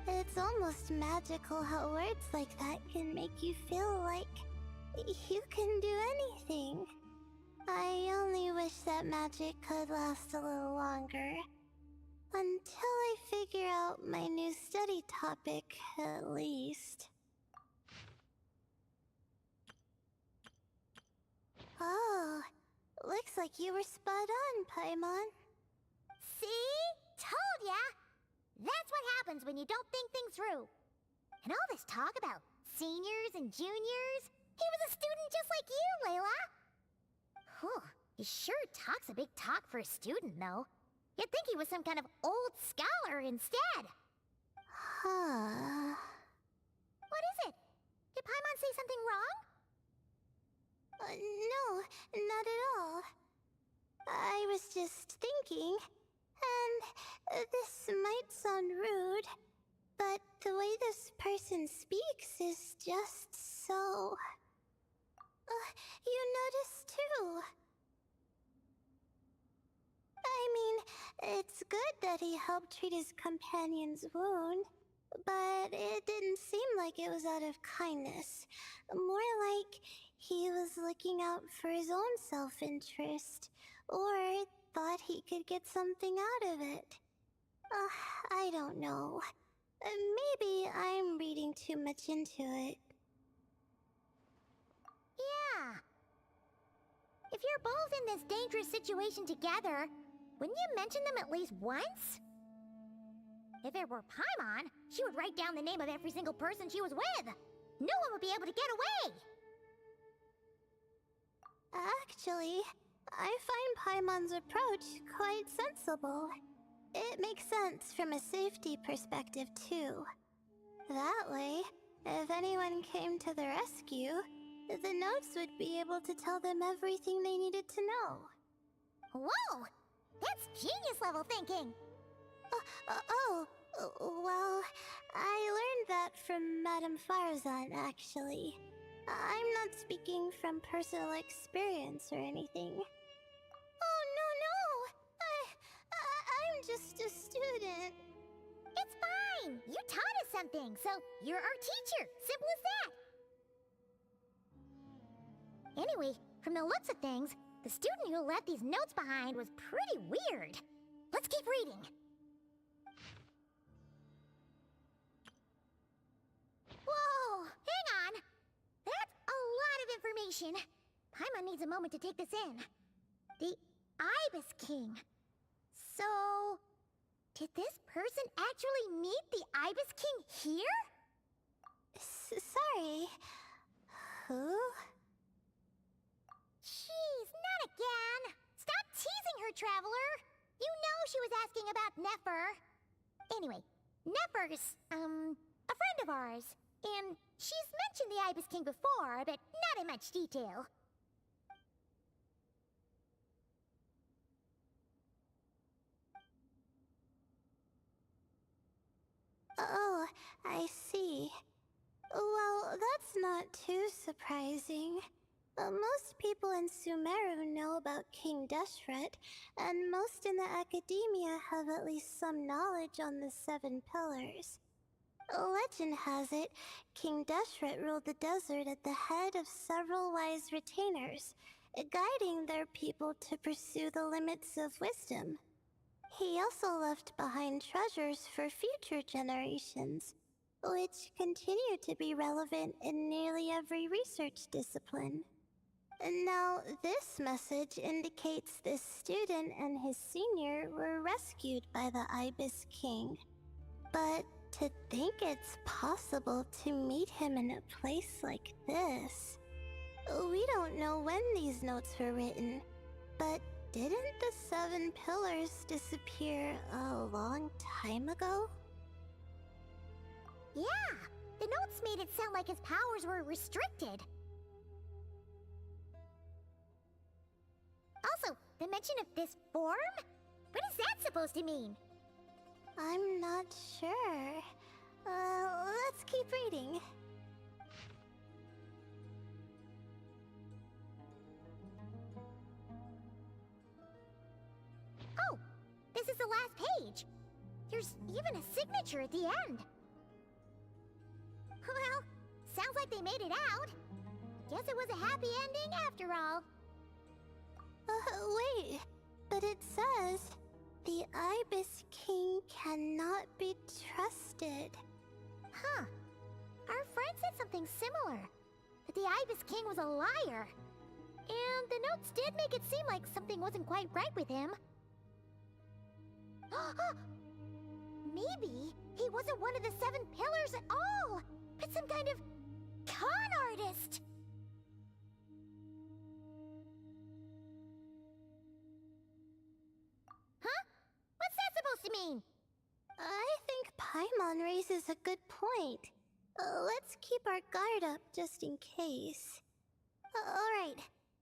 It's almost magical how words like that can make you feel like you can do anything. I only wish that magic could last a little longer. Until I figure out my new study topic, at least. Oh, looks like you were spot on, Paimon. See? Told ya! That's what happens when you don't think things through. And all this talk about seniors and juniors, He was a student just like you, Layla. Whew, he sure talks a big talk for a student, though. You'd think he was some kind of old scholar instead. Huh. What is it? Did Paimon say something wrong? No, not at all. I was just thinking, and this might sound rude, but the way this person speaks is just so... you notice too. I mean, it's good that he helped treat his companion's wound, but it didn't seem like it was out of kindness. More like he was looking out for his own self-interest, or thought he could get something out of it. I don't know. Maybe I'm reading too much into it. Yeah. If you're both in this dangerous situation together, wouldn't you mention them at least once? If it were Paimon, she would write down the name of every single person she was with. No one would be able to get away. Actually, I find Paimon's approach quite sensible. It makes sense from a safety perspective, too. That way, if anyone came to the rescue, the notes would be able to tell them everything they needed to know. Whoa! That's genius-level thinking! Well, I learned that from Madame Farzan, actually. I'm not speaking from personal experience or anything. Oh, no! I'm just a student. It's fine! You taught us something, so you're our teacher. Simple as that. Anyway, from the looks of things, the student who left these notes behind was pretty weird. Let's keep reading. Whoa! Hang on! That's a lot of information. Paimon needs a moment to take this in. The Ibis King. So... did this person actually meet the Ibis King here? Sorry. Who? Jeez, not again! Stop teasing her, Traveler! You know she was asking about Nefer. Anyway, Nefer's, a friend of ours. And she's mentioned the Ibis King before, but not in much detail. Oh, I see. Well, that's not too surprising. Most people in Sumeru know about King Deshret, and most in the academia have at least some knowledge on the Seven Pillars. Legend has it, King Deshret ruled the desert at the head of several wise retainers, guiding their people to pursue the limits of wisdom. He also left behind treasures for future generations, which continue to be relevant in nearly every research discipline. Now, this message indicates this student and his senior were rescued by the Ibis King. But to think it's possible to meet him in a place like this... We don't know when these notes were written, but didn't the Seven Pillars disappear a long time ago? Yeah, the notes made it sound like his powers were restricted. Also, the mention of this form? What is that supposed to mean? I'm not sure. Let's keep reading. Oh, this is the last page. There's even a signature at the end. Well, sounds like they made it out. Guess it was a happy ending after all. Wait, but it says, the Ibis King cannot be trusted. Huh. Our friend said something similar. That the Ibis King was a liar. And the notes did make it seem like something wasn't quite right with him. Maybe he wasn't one of the Seven Pillars at all, but some kind of con artist. mean? I think Paimon raises a good point. Let's keep our guard up just in case. Alright,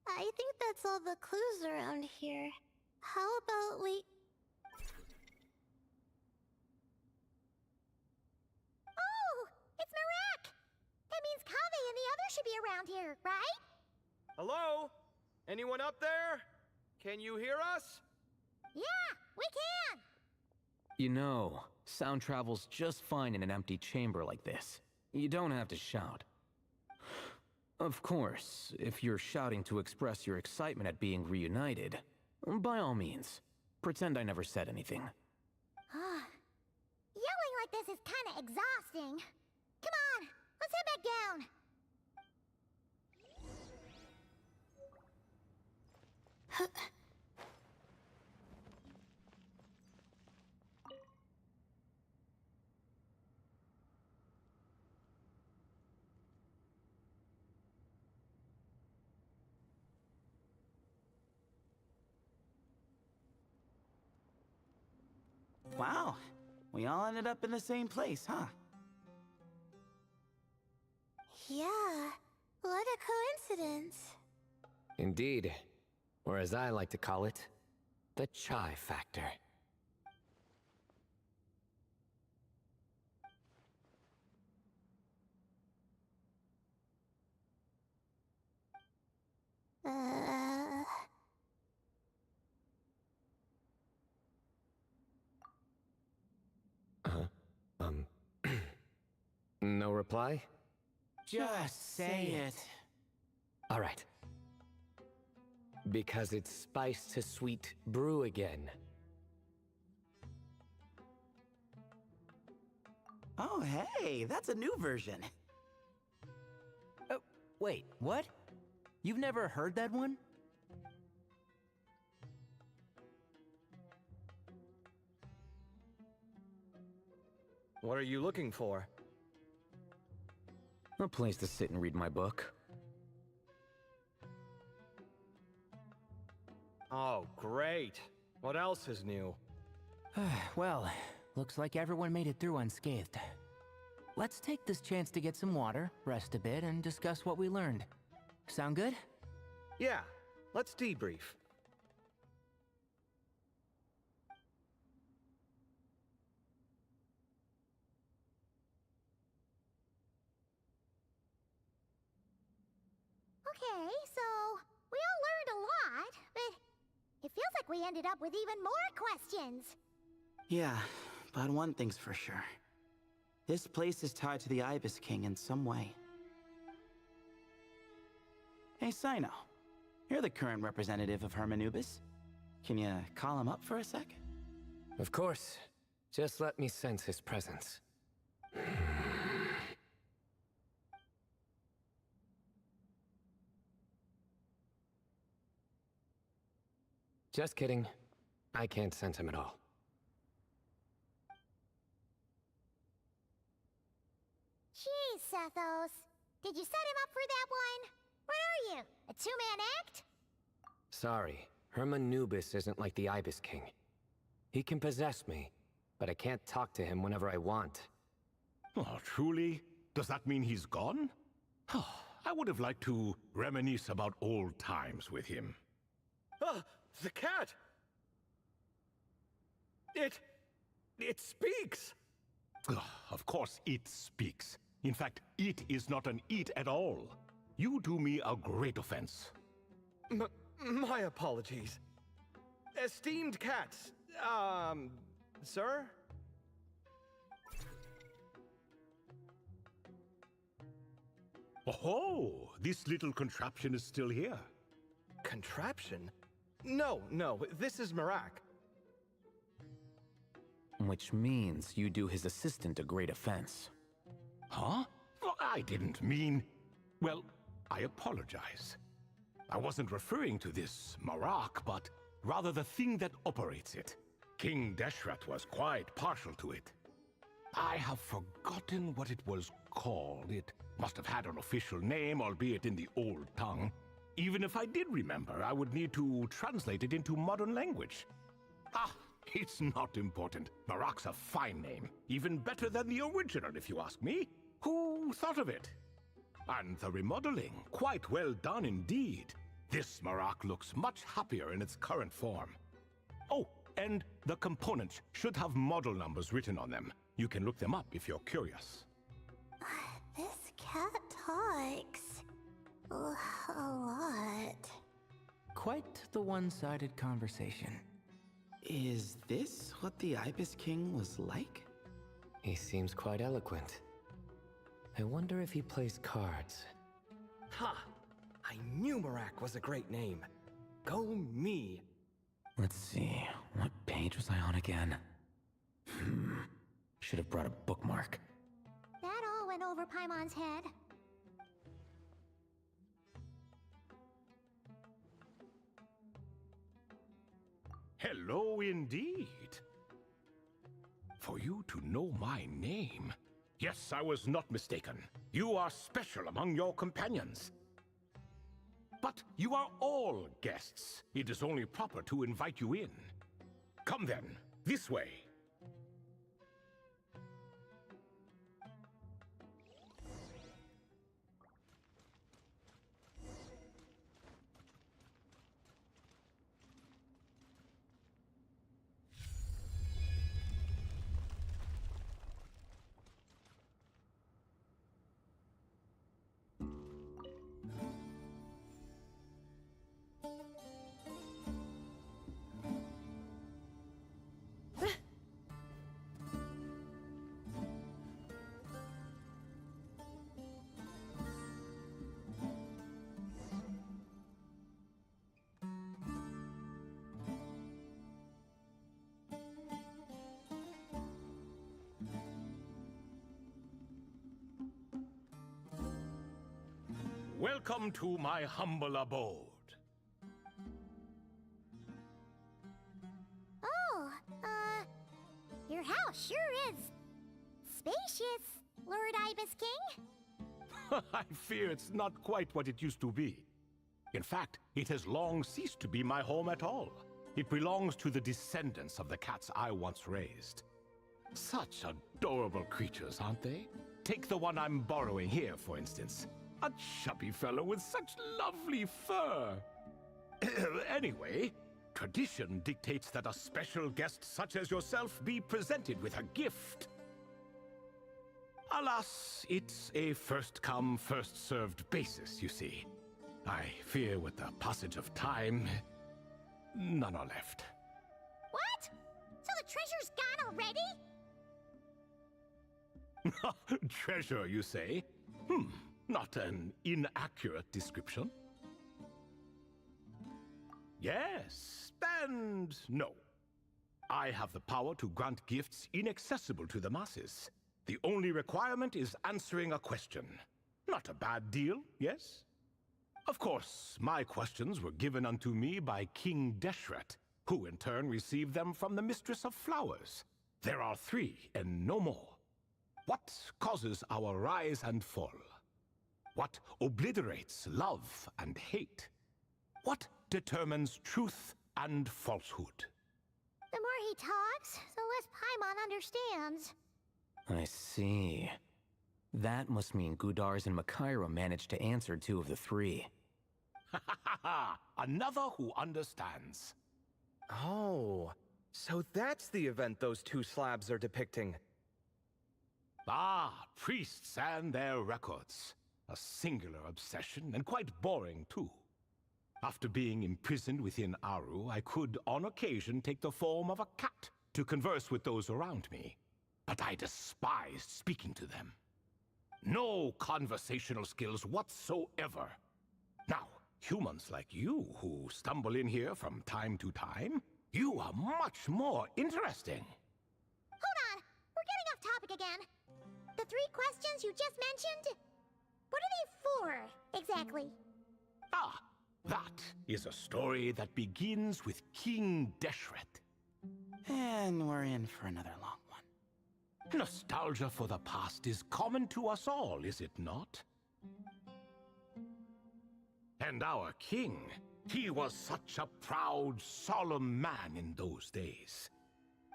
I think that's all the clues around here. How about we... Oh! It's Marak! That means Kave and the others should be around here, right? Hello? Anyone up there? Can you hear us? Yeah, we can! You know, sound travels just fine in an empty chamber like this. You don't have to shout. Of course, if you're shouting to express your excitement at being reunited, by all means, pretend I never said anything. Yelling like this is kinda exhausting. Come on, let's head back down. Wow, we all ended up in the same place, huh? Yeah, what a coincidence. Indeed. Or as I like to call it, the chai factor. No reply? Just say it. All right. Because it's spice to sweet brew again. Oh, hey, that's a new version. Oh, wait, what? You've never heard that one? What are you looking for? A place to sit and read my book. Oh, great. What else is new? Well, looks like everyone made it through unscathed. Let's take this chance to get some water, rest a bit, and discuss what we learned. Sound good? Yeah, let's debrief. Okay, so we all learned a lot, but it feels like we ended up with even more questions. Yeah, but one thing's for sure. This place is tied to the Ibis King in some way. Hey, Sino. You're the current representative of Hermanubis. Can you call him up for a sec? Of course. Just let me sense his presence. Just kidding. I can't sense him at all. Jeez, Sethos. Did you set him up for that one? What are you, a two-man act? Sorry, Hermanubis isn't like the Ibis King. He can possess me, but I can't talk to him whenever I want. Oh, truly? Does that mean he's gone? I would have liked to reminisce about old times with him. Ah, the cat! It speaks! Of course it speaks. In fact, it is not an it at all. You do me a great offense. My apologies. Esteemed cats, sir? Oh, this little contraption is still here. Contraption? No, this is Marak. Which means you do his assistant a great offense. Huh? Well, I didn't mean... Well, I apologize. I wasn't referring to this Marak, but rather the thing that operates it. King Deshret was quite partial to it. I have forgotten what it was called. It must have had an official name, albeit in the old tongue. Even if I did remember, I would need to translate it into modern language. Ah, It's not important. Marak's a fine name. Even better than the original, if you ask me. Who thought of it? And the remodeling, quite well done indeed. This Marak looks much happier in its current form. Oh, and the components should have model numbers written on them. You can look them up if you're curious. This cat talks a lot. Quite the one-sided conversation. Is this what the Ibis King was like? He seems quite eloquent. I wonder if he plays cards. Ha! I knew Marak was a great name. Go me! Let's see, what page was I on again? Should have brought a bookmark. That all went over Paimon's head. Hello indeed. For you to know my name. Yes, I was not mistaken. You are special among your companions. But you are all guests. It is only proper to invite you in. Come then, this way. Welcome to my humble abode. Oh, your house sure is spacious, Lord Ibis King. I fear it's not quite what it used to be. In fact, it has long ceased to be my home at all. It belongs to the descendants of the cats I once raised. Such adorable creatures, aren't they? Take the one I'm borrowing here, for instance. A chubby fellow with such lovely fur. Anyway, tradition dictates that a special guest such as yourself be presented with a gift. Alas, it's a first-come, first-served basis, you see. I fear with the passage of time, none are left. What? So the treasure's gone already? Treasure, you say? Not an inaccurate description. Yes, and no. I have the power to grant gifts inaccessible to the masses. The only requirement is answering a question. Not a bad deal, yes? Of course, my questions were given unto me by King Deshret, who in turn received them from the Mistress of Flowers. There are 3, and no more. What causes our rise and fall? What obliterates love and hate? What determines truth and falsehood? The more he talks, the less Paimon understands. I see. That must mean Gudars and Makaira managed to answer 2 of the 3. Another who understands. Oh, so that's the event those 2 slabs are depicting. Ah, priests and their records. A singular obsession, and quite boring too. After being imprisoned within Aru, I could, on occasion, take the form of a cat to converse with those around me. But I despised speaking to them. No conversational skills whatsoever. Now, humans like you who stumble in here from time to time, you are much more interesting. Hold on, we're getting off topic again. The 3 questions you just mentioned? What are they for, exactly? Ah, that is a story that begins with King Deshret. And we're in for another long one. Nostalgia for the past is common to us all, is it not? And our king, he was such a proud, solemn man in those days.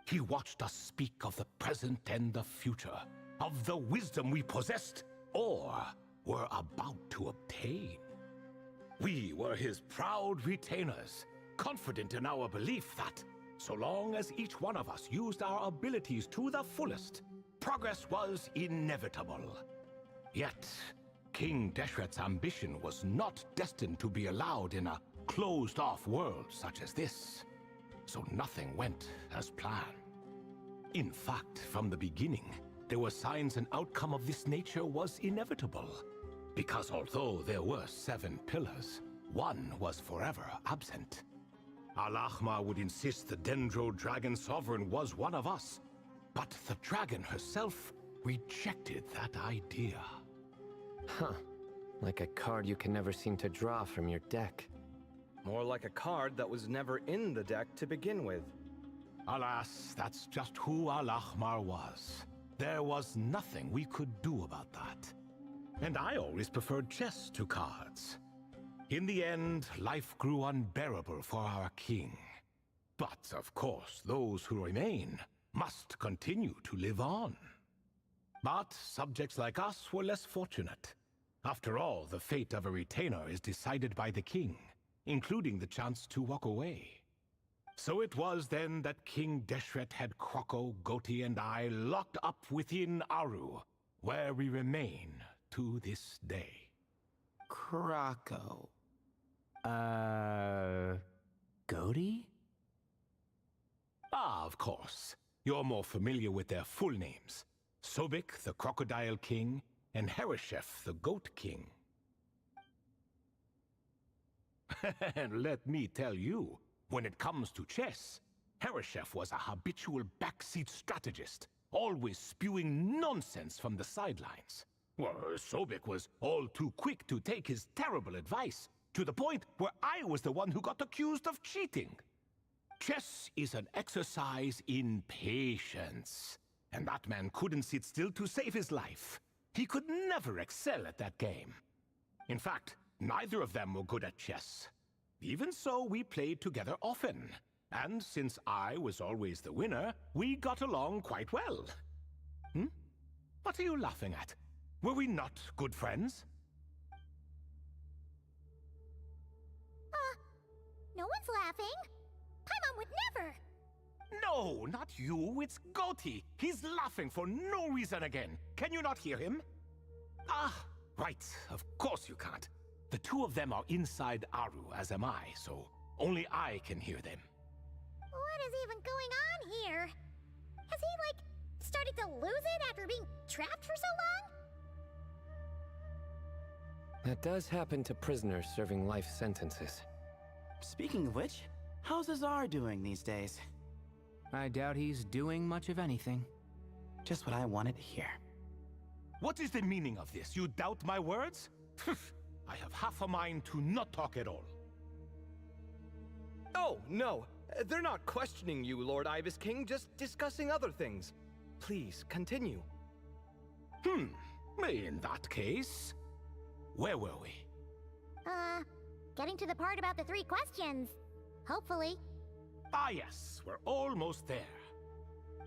He watched us speak of the present and the future, of the wisdom we possessed or were about to obtain. We were his proud retainers, confident in our belief that, so long as each one of us used our abilities to the fullest, progress was inevitable. Yet, King Deshret's ambition was not destined to be allowed in a closed-off world such as this. So nothing went as planned. In fact, from the beginning, there were signs an outcome of this nature was inevitable. Because although there were 7 pillars, one was forever absent. Al-Ahmar would insist the Dendro Dragon Sovereign was one of us, but the dragon herself rejected that idea. Huh. Like a card you can never seem to draw from your deck. More like a card that was never in the deck to begin with. Alas, that's just who Al-Ahmar was. There was nothing we could do about that. And I always preferred chess to cards. In the end, life grew unbearable for our king. But, of course, those who remain must continue to live on. But subjects like us were less fortunate. After all, the fate of a retainer is decided by the king, including the chance to walk away. So it was then that King Deshret had Kroko, Goti, and I locked up within Aru, where we remain to this day. Kroko. Goti? Ah, of course. You're more familiar with their full names. Sobek, the Crocodile King, and Hereshef, the Goat King. And let me tell you, when it comes to chess, Hereshef was a habitual backseat strategist, always spewing nonsense from the sidelines. Well, Sobek was all too quick to take his terrible advice, to the point where I was the one who got accused of cheating. Chess is an exercise in patience, and that man couldn't sit still to save his life. He could never excel at that game. In fact, neither of them were good at chess. Even so, we played together often, and since I was always the winner, we got along quite well. What are you laughing at? Were we not good friends? No one's laughing. Paimon would never. No, not you. It's Goti. He's laughing for no reason again. Can you not hear him? Ah, right. Of course you can't. The two of them are inside Aru, as am I, so only I can hear them. What is even going on here? Has he, started to lose it after being trapped for so long? That does happen to prisoners serving life sentences. Speaking of which, how's Azar doing these days? I doubt he's doing much of anything. Just what I wanted to hear. What is the meaning of this? You doubt my words? I have half a mind to not talk at all. Oh, no. They're not questioning you, Lord Ibis King, just discussing other things. Please, continue. In that case, where were we? Getting to the part about the 3 questions. Hopefully. Ah yes, we're almost there.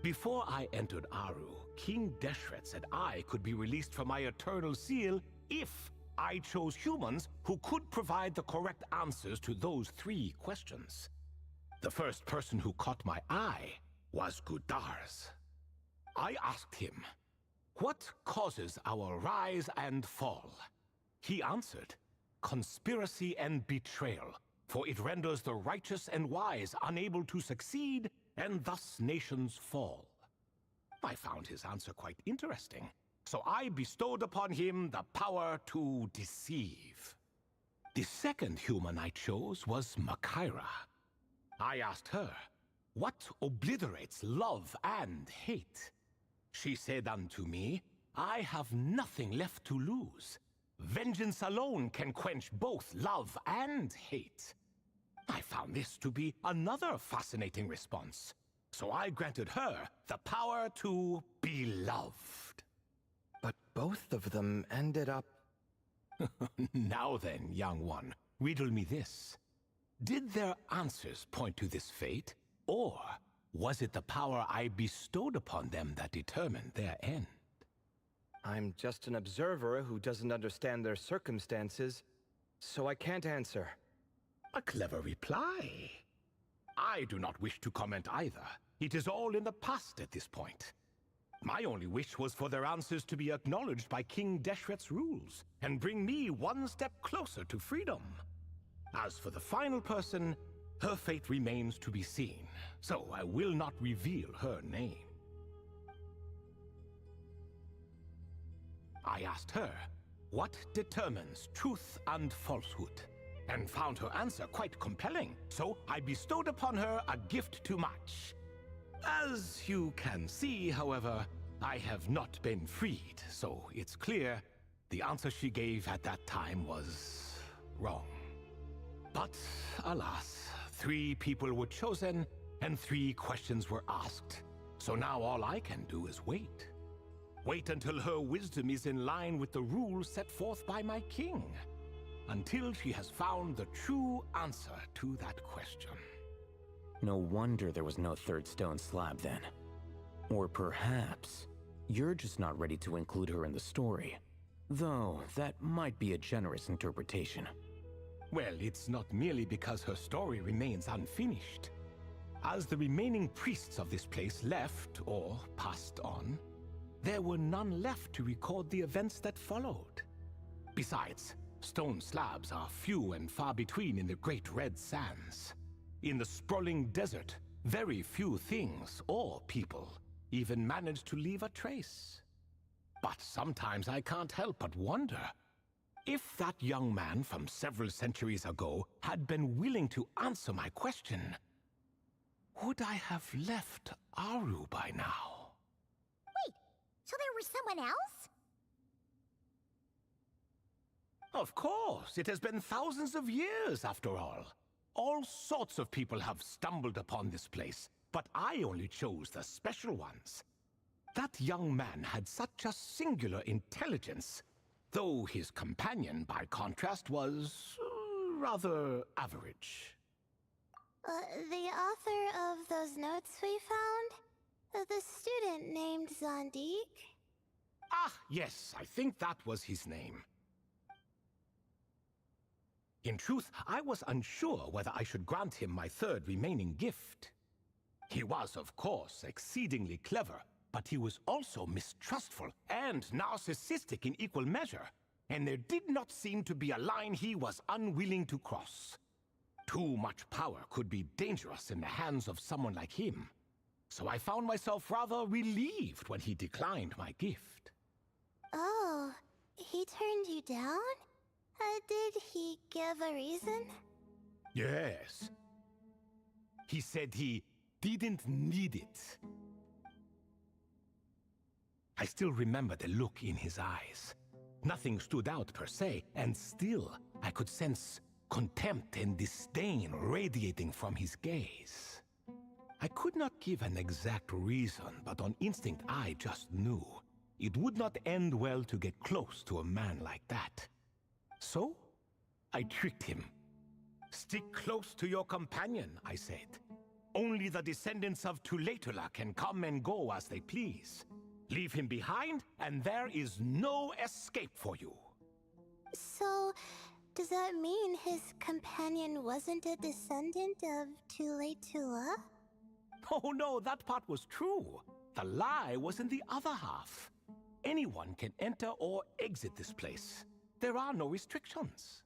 Before I entered Aru, King Deshret said I could be released from my eternal seal if I chose humans who could provide the correct answers to those 3 questions. The first person who caught my eye was Gudars. I asked him, what causes our rise and fall? He answered, conspiracy and betrayal, for it renders the righteous and wise unable to succeed, and thus nations fall. I found his answer quite interesting, so I bestowed upon him the power to deceive. The second human I chose was Makaira. I asked her, what obliterates love and hate? She said unto me, I have nothing left to lose. Vengeance alone can quench both love and hate. I found this to be another fascinating response, so I granted her the power to be loved. But both of them ended up... Now then, young one, riddle me this. Did their answers point to this fate, or Was it the power I bestowed upon them that determined their end? I'm just an observer who doesn't understand their circumstances, so I can't answer. A clever reply. I do not wish to comment either. It is all in the past at this point. My only wish was for their answers to be acknowledged by King Deshret's rules, and bring me one step closer to freedom. As for the final person, her fate remains to be seen, so I will not reveal her name. I asked her, what determines truth and falsehood? And found her answer quite compelling, so I bestowed upon her a gift to match. As you can see, however, I have not been freed, so it's clear the answer she gave at that time was wrong. But alas, 3 people were chosen and 3 questions were asked. So now all I can do is wait. Wait until her wisdom is in line with the rules set forth by my king. Until she has found the true answer to that question. No wonder there was no third stone slab then. Or perhaps you're just not ready to include her in the story. Though that might be a generous interpretation. Well, it's not merely because her story remains unfinished. As the remaining priests of this place left or passed on, there were none left to record the events that followed. Besides, stone slabs are few and far between in the Great Red Sands. In the sprawling desert, very few things or people even manage to leave a trace. But sometimes I can't help but wonder, if that young man from several centuries ago had been willing to answer my question, would I have left Aru by now? Wait, so there was someone else? Of course, it has been thousands of years after all. All sorts of people have stumbled upon this place, but I only chose the special ones. That young man had such a singular intelligence, though his companion, by contrast, was rather average. The author of those notes we found? The student named Zandik? Ah, yes, I think that was his name. In truth, I was unsure whether I should grant him my 3rd remaining gift. He was, of course, exceedingly clever, but he was also mistrustful and narcissistic in equal measure, and there did not seem to be a line he was unwilling to cross. Too much power could be dangerous in the hands of someone like him, so I found myself rather relieved when he declined my gift. Oh, he turned you down? Did he give a reason? Yes. He said he didn't need it. I still remember the look in his eyes. Nothing stood out per se, and still I could sense contempt and disdain radiating from his gaze. I could not give an exact reason, but on instinct I just knew it would not end well to get close to a man like that. So, I tricked him. Stick close to your companion, I said. Only the descendants of Tuletula can come and go as they please. Leave him behind, and there is no escape for you. So, does that mean his companion wasn't a descendant of Tuletula? Oh no, that part was true. The lie was in the other half. Anyone can enter or exit this place. There are no restrictions.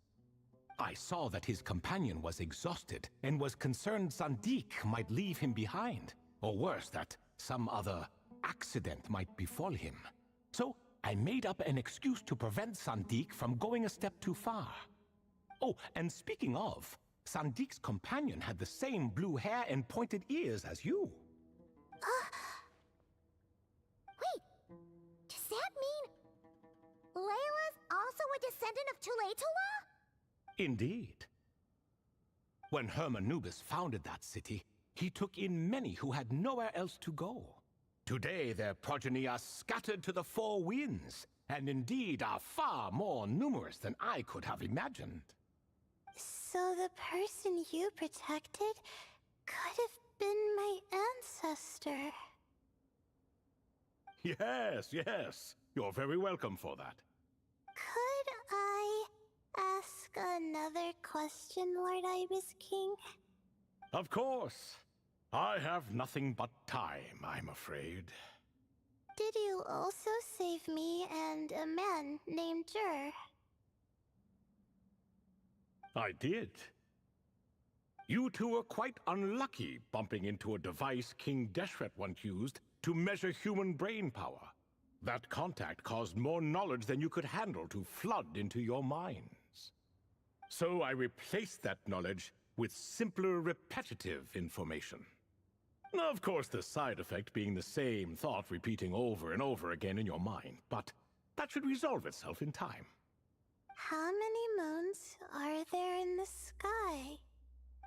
I saw that his companion was exhausted and was concerned Zandik might leave him behind, or worse, that some other accident might befall him. So I made up an excuse to prevent Zandik from going a step too far. Oh, and speaking of, Sandik's companion had the same blue hair and pointed ears as you. Wait, does that mean Layla's also a descendant of Tuletula? Indeed. When Hermanubis founded that city, he took in many who had nowhere else to go. Today their progeny are scattered to the 4 winds, and indeed are far more numerous than I could have imagined. So the person you protected could have been my Master. Yes, yes. You're very welcome for that. Could I ask another question, Lord Ibis King? Of course. I have nothing but time, I'm afraid. Did you also save me and a man named Jur? I did. You two were quite unlucky bumping into a device King Deshret once used to measure human brain power. That contact caused more knowledge than you could handle to flood into your minds. So I replaced that knowledge with simpler, repetitive information. Of course, the side effect being the same thought repeating over and over again in your mind, but that should resolve itself in time. How many moons are there in the sky?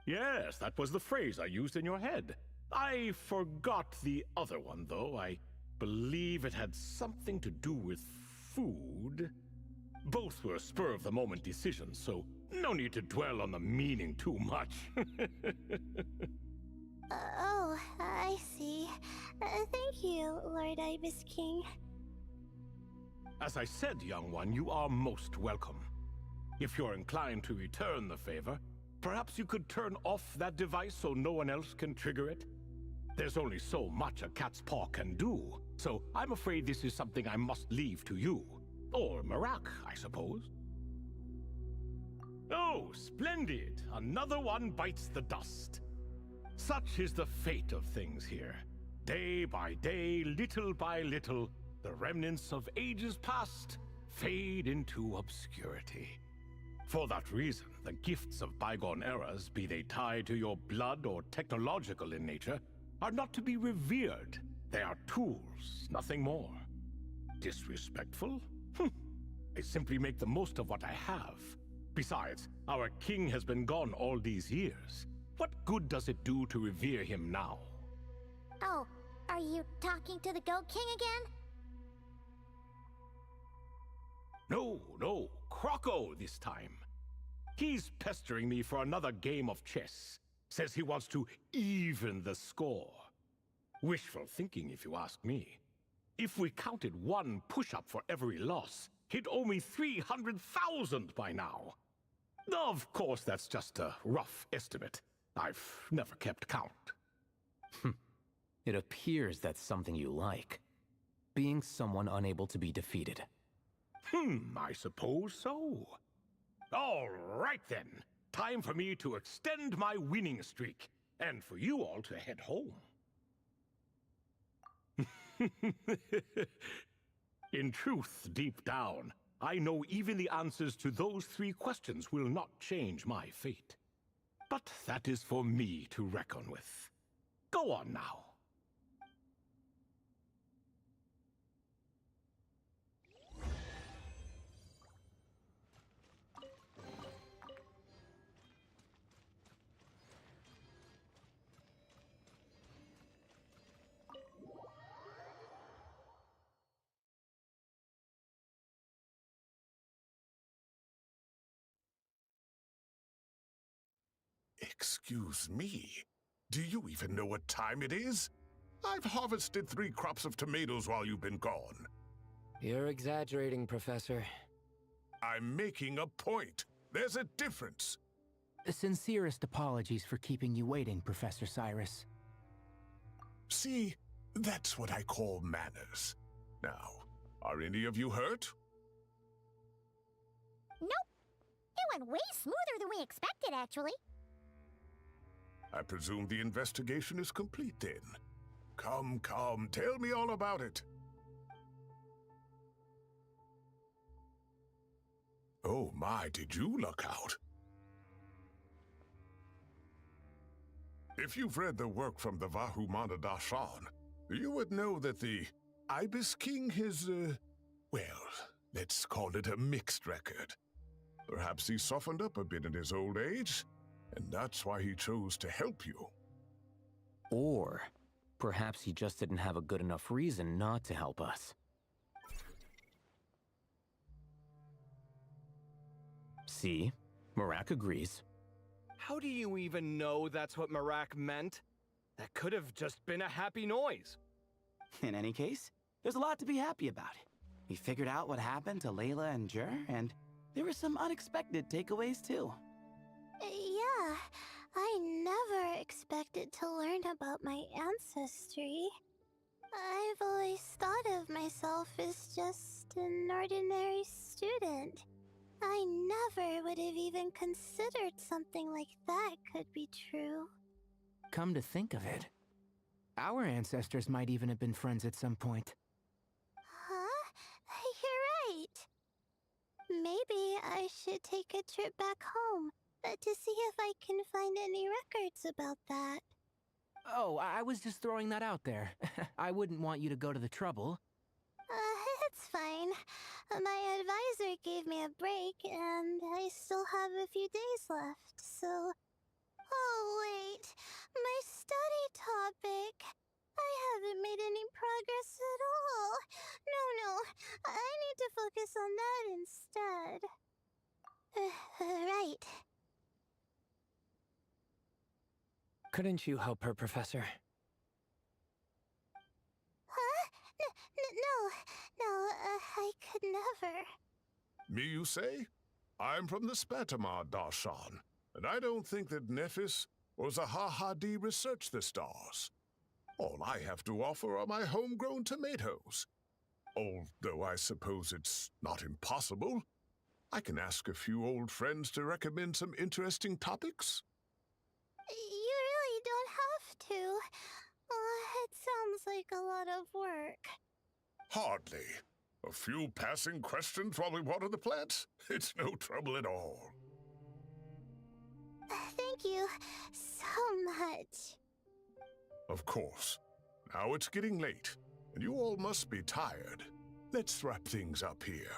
Yes, that was the phrase I used in your head. I forgot the other one, though. I believe it had something to do with food. Both were spur-of-the-moment decisions, so no need to dwell on the meaning too much. Oh, I see. Thank you, Lord Ibis King. As I said, young one, you are most welcome. If you're inclined to return the favor, perhaps you could turn off that device so no one else can trigger it? There's only so much a cat's paw can do, so I'm afraid this is something I must leave to you. Or Marak, I suppose. Oh, splendid! Another one bites the dust. Such is the fate of things here. Day by day, little by little, the remnants of ages past fade into obscurity. For that reason, the gifts of bygone eras, be they tied to your blood or technological in nature, are not to be revered. They are tools, nothing more. Disrespectful? I simply make the most of what I have. Besides, our king has been gone all these years. What good does it do to revere him now? Oh, are you talking to the Goat King again? No, Croco this time. He's pestering me for another game of chess. Says he wants to even the score. Wishful thinking, if you ask me. If we counted one push-up for every loss, he'd owe me 300,000 by now. Of course, that's just a rough estimate. I've never kept count. It appears that's something you like. Being someone unable to be defeated. I suppose so. All right then. Time for me to extend my winning streak, and for you all to head home. In truth, deep down, I know even the answers to those 3 questions will not change my fate. But that is for me to reckon with. Go on now. Excuse me, do you even know what time it is? I've harvested 3 crops of tomatoes while you've been gone. You're exaggerating, Professor. I'm making a point. There's a difference. Sincerest apologies for keeping you waiting, Professor Cyrus. See, that's what I call manners. Now, are any of you hurt? Nope. It went way smoother than we expected, actually. I presume the investigation is complete then. Come, tell me all about it. Oh my, did you luck out? If you've read the work from the Vahumana Dashan, you would know that the Ibis King has, well, let's call it a mixed record. Perhaps he softened up a bit in his old age, and that's why he chose to help you. Or perhaps he just didn't have a good enough reason not to help us. See? Marak agrees. How do you even know that's what Marak meant? That could have just been a happy noise. In any case, there's a lot to be happy about. We figured out what happened to Layla and Jur, and there were some unexpected takeaways too. Yeah, I never expected to learn about my ancestry. I've always thought of myself as just an ordinary student. I never would have even considered something like that could be true. Come to think of it, our ancestors might even have been friends at some point. Huh? You're right. Maybe I should take a trip back home to see if I can find any records about that. Oh, I was just throwing that out there. I wouldn't want you to go to the trouble. It's fine. My advisor gave me a break, and I still have a few days left, so... Oh, wait. My study topic. I haven't made any progress at all. No. I need to focus on that instead. Right. Couldn't you help her, Professor? Huh? No, I could never. Me, you say? I'm from the Spatamar Darshan, and I don't think that Nephis or Zahahadi researched the stars. All I have to offer are my homegrown tomatoes. Although I suppose it's not impossible. I can ask a few old friends to recommend some interesting topics. You really don't have to. It sounds like a lot of work. Hardly. A few passing questions while we water the plants? It's no trouble at all. Thank you so much. Of course. Now it's getting late, and you all must be tired. Let's wrap things up here.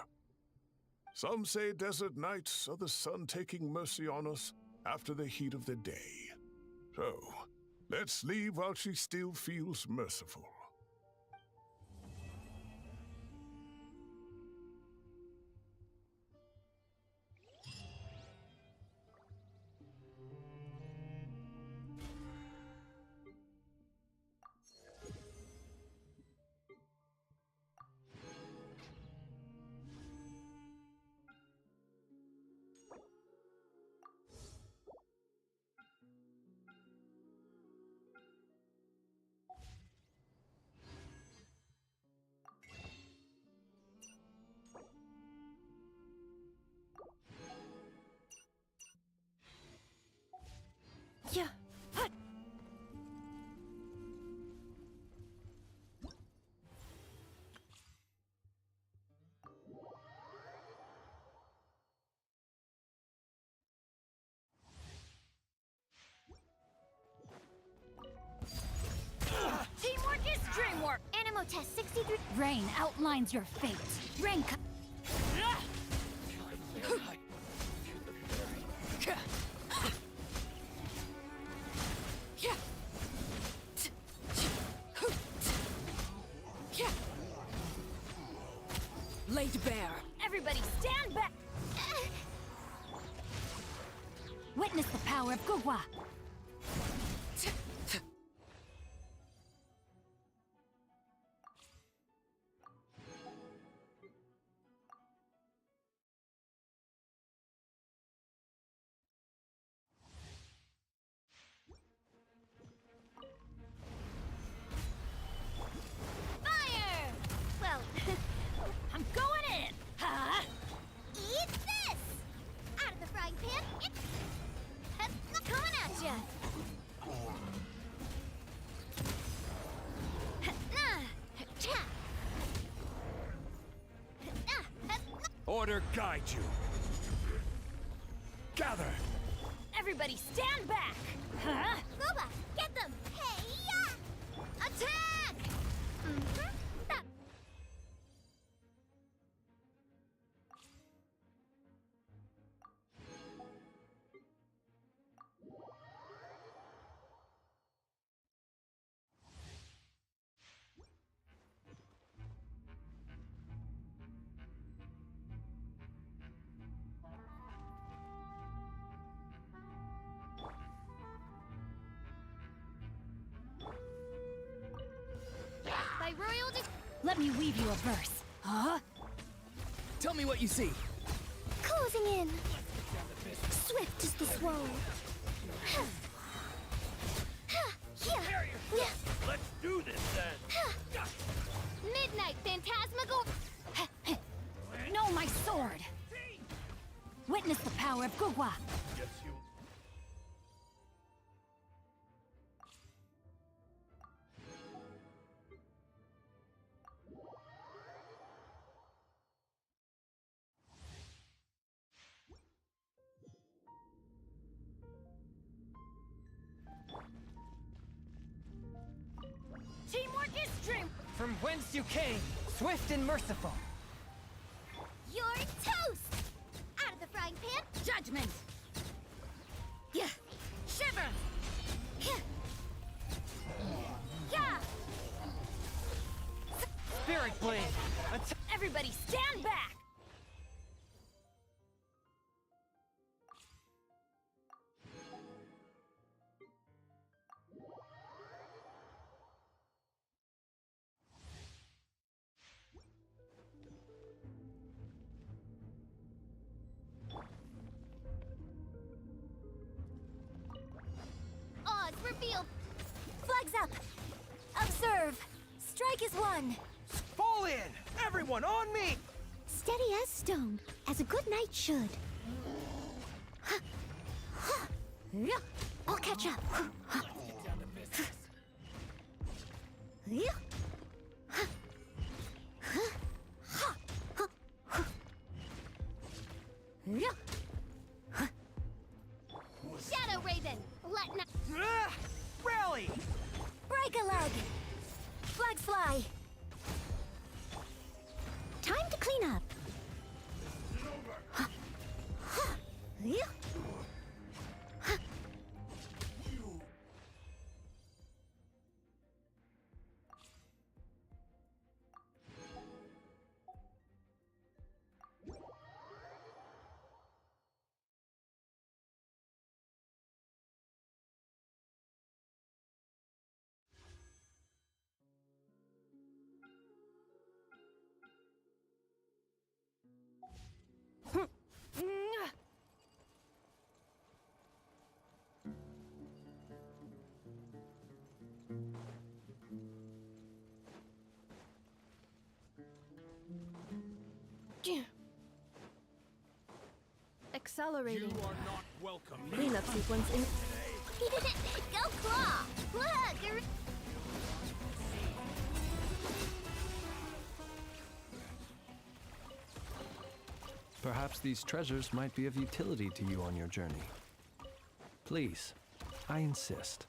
Some say desert nights are the sun taking mercy on us after the heat of the day. So, let's leave while she still feels merciful. Yeah. Hut. Teamwork is dreamwork. Animo test 63. Rain outlines your fate. Rain. Laid bare. Everybody stand back. Witness the power of Gugwa. Fire! Well, I'm going in. Huh? eat this! Out of the frying pan, it's... coming at ya! Order guide you. Gather! Everybody stand back. Huh? Guba, get them! Hey-ya! Attack! That... royal Let me weave you a verse. Huh? Tell me what you see. Closing in. Swift is the swirl. Let's do this then! Midnight Phantasmagoria. No, my sword. Witness the power of Gugwa. Yes, you... Teamwork is strength. From whence you came, swift and merciful. You're toast! Out of the frying pan. Judgment. Yeah. Shiver. Yeah. Spirit blade. Everybody stand back. Odds revealed. Flags up. Observe. Strike is one. Fall in! Everyone on me! Steady as stone, as a good knight should. I'll catch up. Shadow Raven, let not Rally! break a leg. Flags fly. Time to clean up. Accelerating. You are not welcome. Cleanup sequence in. Go claw! Look! Perhaps these treasures might be of utility to you on your journey. Please, I insist.